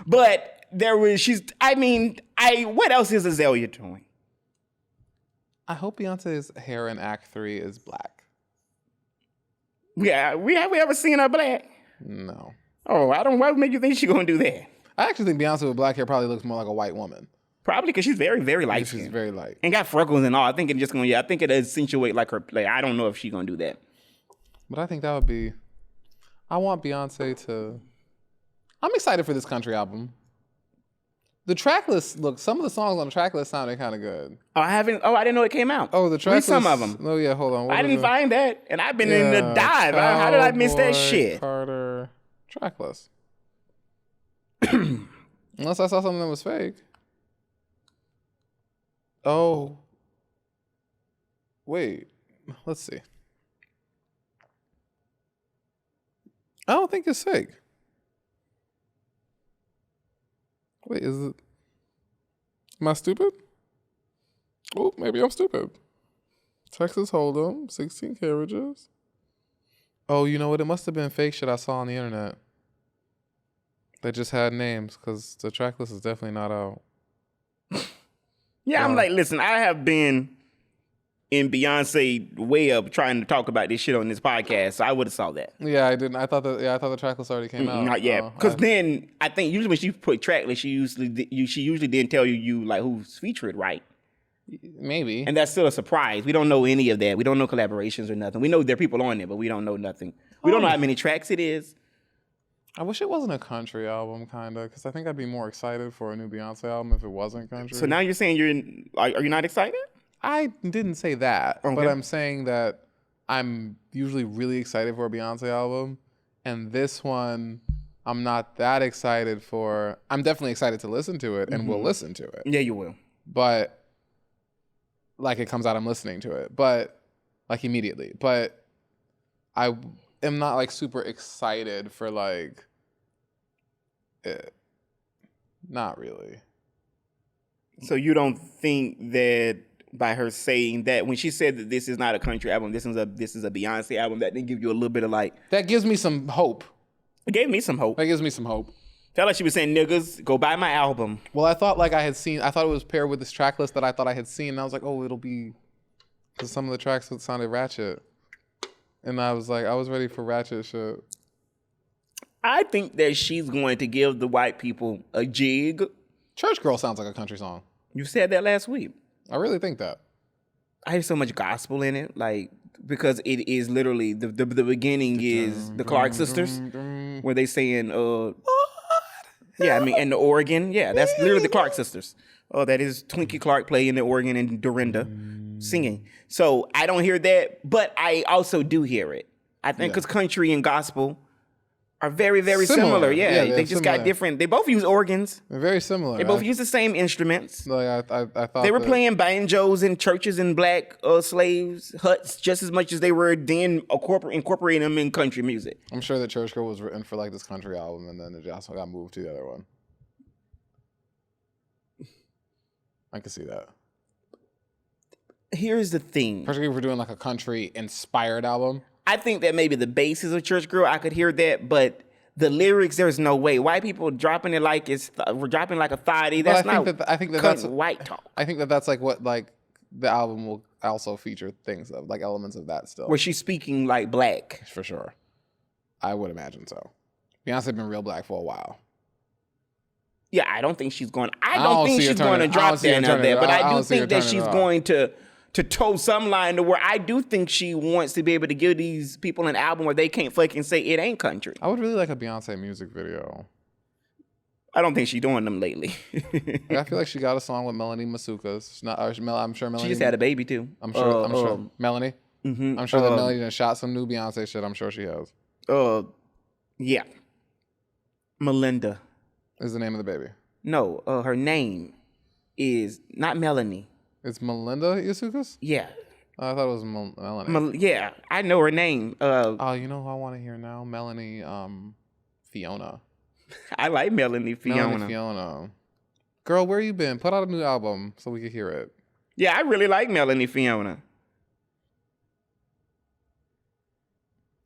But what else is Azalea doing? I hope Beyonce's hair in Act 3 is black. Yeah, have we ever seen her black? No. Oh, why would make you think she's gonna do that? I actually think Beyonce with black hair probably looks more like a white woman. Probably because she's very, very light. She's very light. And got freckles and all. I think it accentuate like her play. I don't know if she's gonna do that. But I think that would be, I want Beyonce to, I'm excited for this country album. The track list, look, some of the songs on the track list sounded kind of good. I didn't know it came out. Oh, the track list. Some of them. Oh, yeah, hold on. I didn't find that. And I've been in the dive. How did I miss that shit? Carter track list. Unless I saw something that was fake. Oh. Wait. Let's see. I don't think it's fake. Wait, is it? Am I stupid? Oh, maybe I'm stupid. Texas Hold'em, 16 carriages. Oh, you know what? It must have been fake shit I saw on the internet. They just had names, because the track list is definitely not out. Yeah, I'm like, listen, I have been in Beyonce way up trying to talk about this shit on this podcast, so I would have saw that. Yeah, I didn't. I thought the track list already came out. Not yet, because then I think usually when she put track list, she usually didn't tell you like who's featured, right? Maybe. And that's still a surprise. We don't know any of that. We don't know collaborations or nothing. We know there are people on there, but we don't know nothing. We don't know how many tracks it is. I wish it wasn't a country album, kind of, because I think I'd be more excited for a new Beyonce album if it wasn't country. So now you're saying are you not excited? I didn't say that, okay. But I'm saying that I'm usually really excited for a Beyonce album, and this one I'm not that excited for. I'm definitely excited to listen to it, and will listen to it. Yeah, you will. But like it comes out, I'm listening to it, but like immediately. But I am not like super excited for like it. Not really. So you don't think that by her saying that, when she said that this is not a country album, this is a Beyonce album, that didn't give you a little bit of like... That gives me some hope. It gave me some hope. That gives me some hope. Felt like she was saying, niggas, go buy my album. Well, I thought it was paired with this track list that I thought I had seen, and I was like, oh, it'll be... Because some of the tracks sounded ratchet. And I was like, I was ready for ratchet shit. I think that she's going to give the white people a jig. Church Girl sounds like a country song. You said that last week. I really think that. I hear so much gospel in it, like, because it is literally the beginning is the Clark sisters, where they saying, yeah, I mean, and the organ, yeah, that's literally the Clark sisters. Oh, that is Twinkie Clark playing the organ and Dorinda singing. So I don't hear that, but I also do hear it. I think because country and gospel are very, very similar. Yeah, they just got different. They both use organs. They're very similar. They both use the same instruments. Like I thought they were playing banjos in churches and black slaves' huts just as much as they were then incorporating them in country music. I'm sure that Church Girl was written for like this country album, and then it just got moved to the other one. I can see that. Here's the thing. Particularly if we're doing like a country-inspired album. I think that maybe the basis of Church Girl, I could hear that, but the lyrics, there's no way. White people dropping it like we're dropping like a thotty. That's I think that's white talk. I think that that's like what like the album will also feature things of like elements of that still. Where she's speaking like black. For sure. I would imagine so. Beyonce been real black for a while. Yeah, I don't think she's going. I don't think she's going to drop that out there, but I do think that she's going to toe some line to where I do think she wants to be able to give these people an album where they can't fucking say it ain't country. I would really like a Beyonce music video. I don't think she's doing them lately. I feel like she got a song with Melanie Masukas. I'm sure Melanie. She just had a baby too. I'm sure Melanie. Mm-hmm. I'm sure that Melanie done shot some new Beyonce shit. I'm sure she has. Yeah. Melinda is the name of the baby. No, her name is not Melanie. It's Melinda Masukas? Yeah. I thought it was Melanie. Yeah, I know her name. You know who I want to hear now? Melanie Fiona. I like Melanie Fiona. Melanie Fiona. Girl, where you been? Put out a new album so we can hear it. Yeah, I really like Melanie Fiona.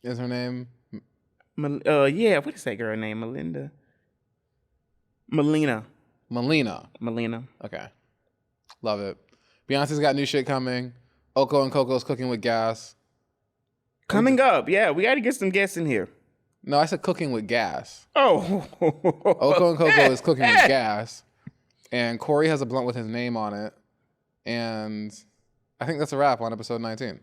Is her name? Yeah, what is that girl name? Melina. Okay. Love it. Beyonce's got new shit coming. Oko and Coco's cooking with gas. Coming up, yeah. We got to get some guests in here. No, I said cooking with gas. Oh. Oko and Coco is cooking with gas. And Corey has a blunt with his name on it. And I think that's a wrap on episode 19.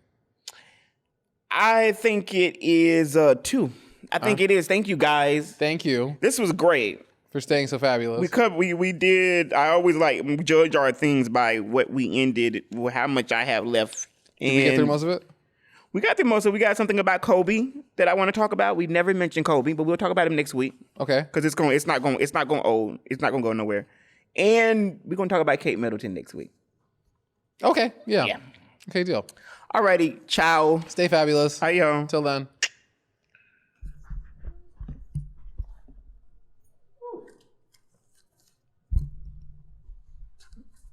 I think it is 2. I think it is. Thank you, guys. Thank you. This was great. For staying so fabulous. We did. I always like judge our things by what we ended, how much I have left. Did we get through most of it? We got through most of it. We got something about Kobe that I want to talk about. We've never mentioned Kobe, but we'll talk about him next week. Okay. Because it's not going to go nowhere. And we're going to talk about Kate Middleton next week. Okay. Yeah. Okay, deal. Alrighty. Ciao. Stay fabulous. Hi, y'all. Till then.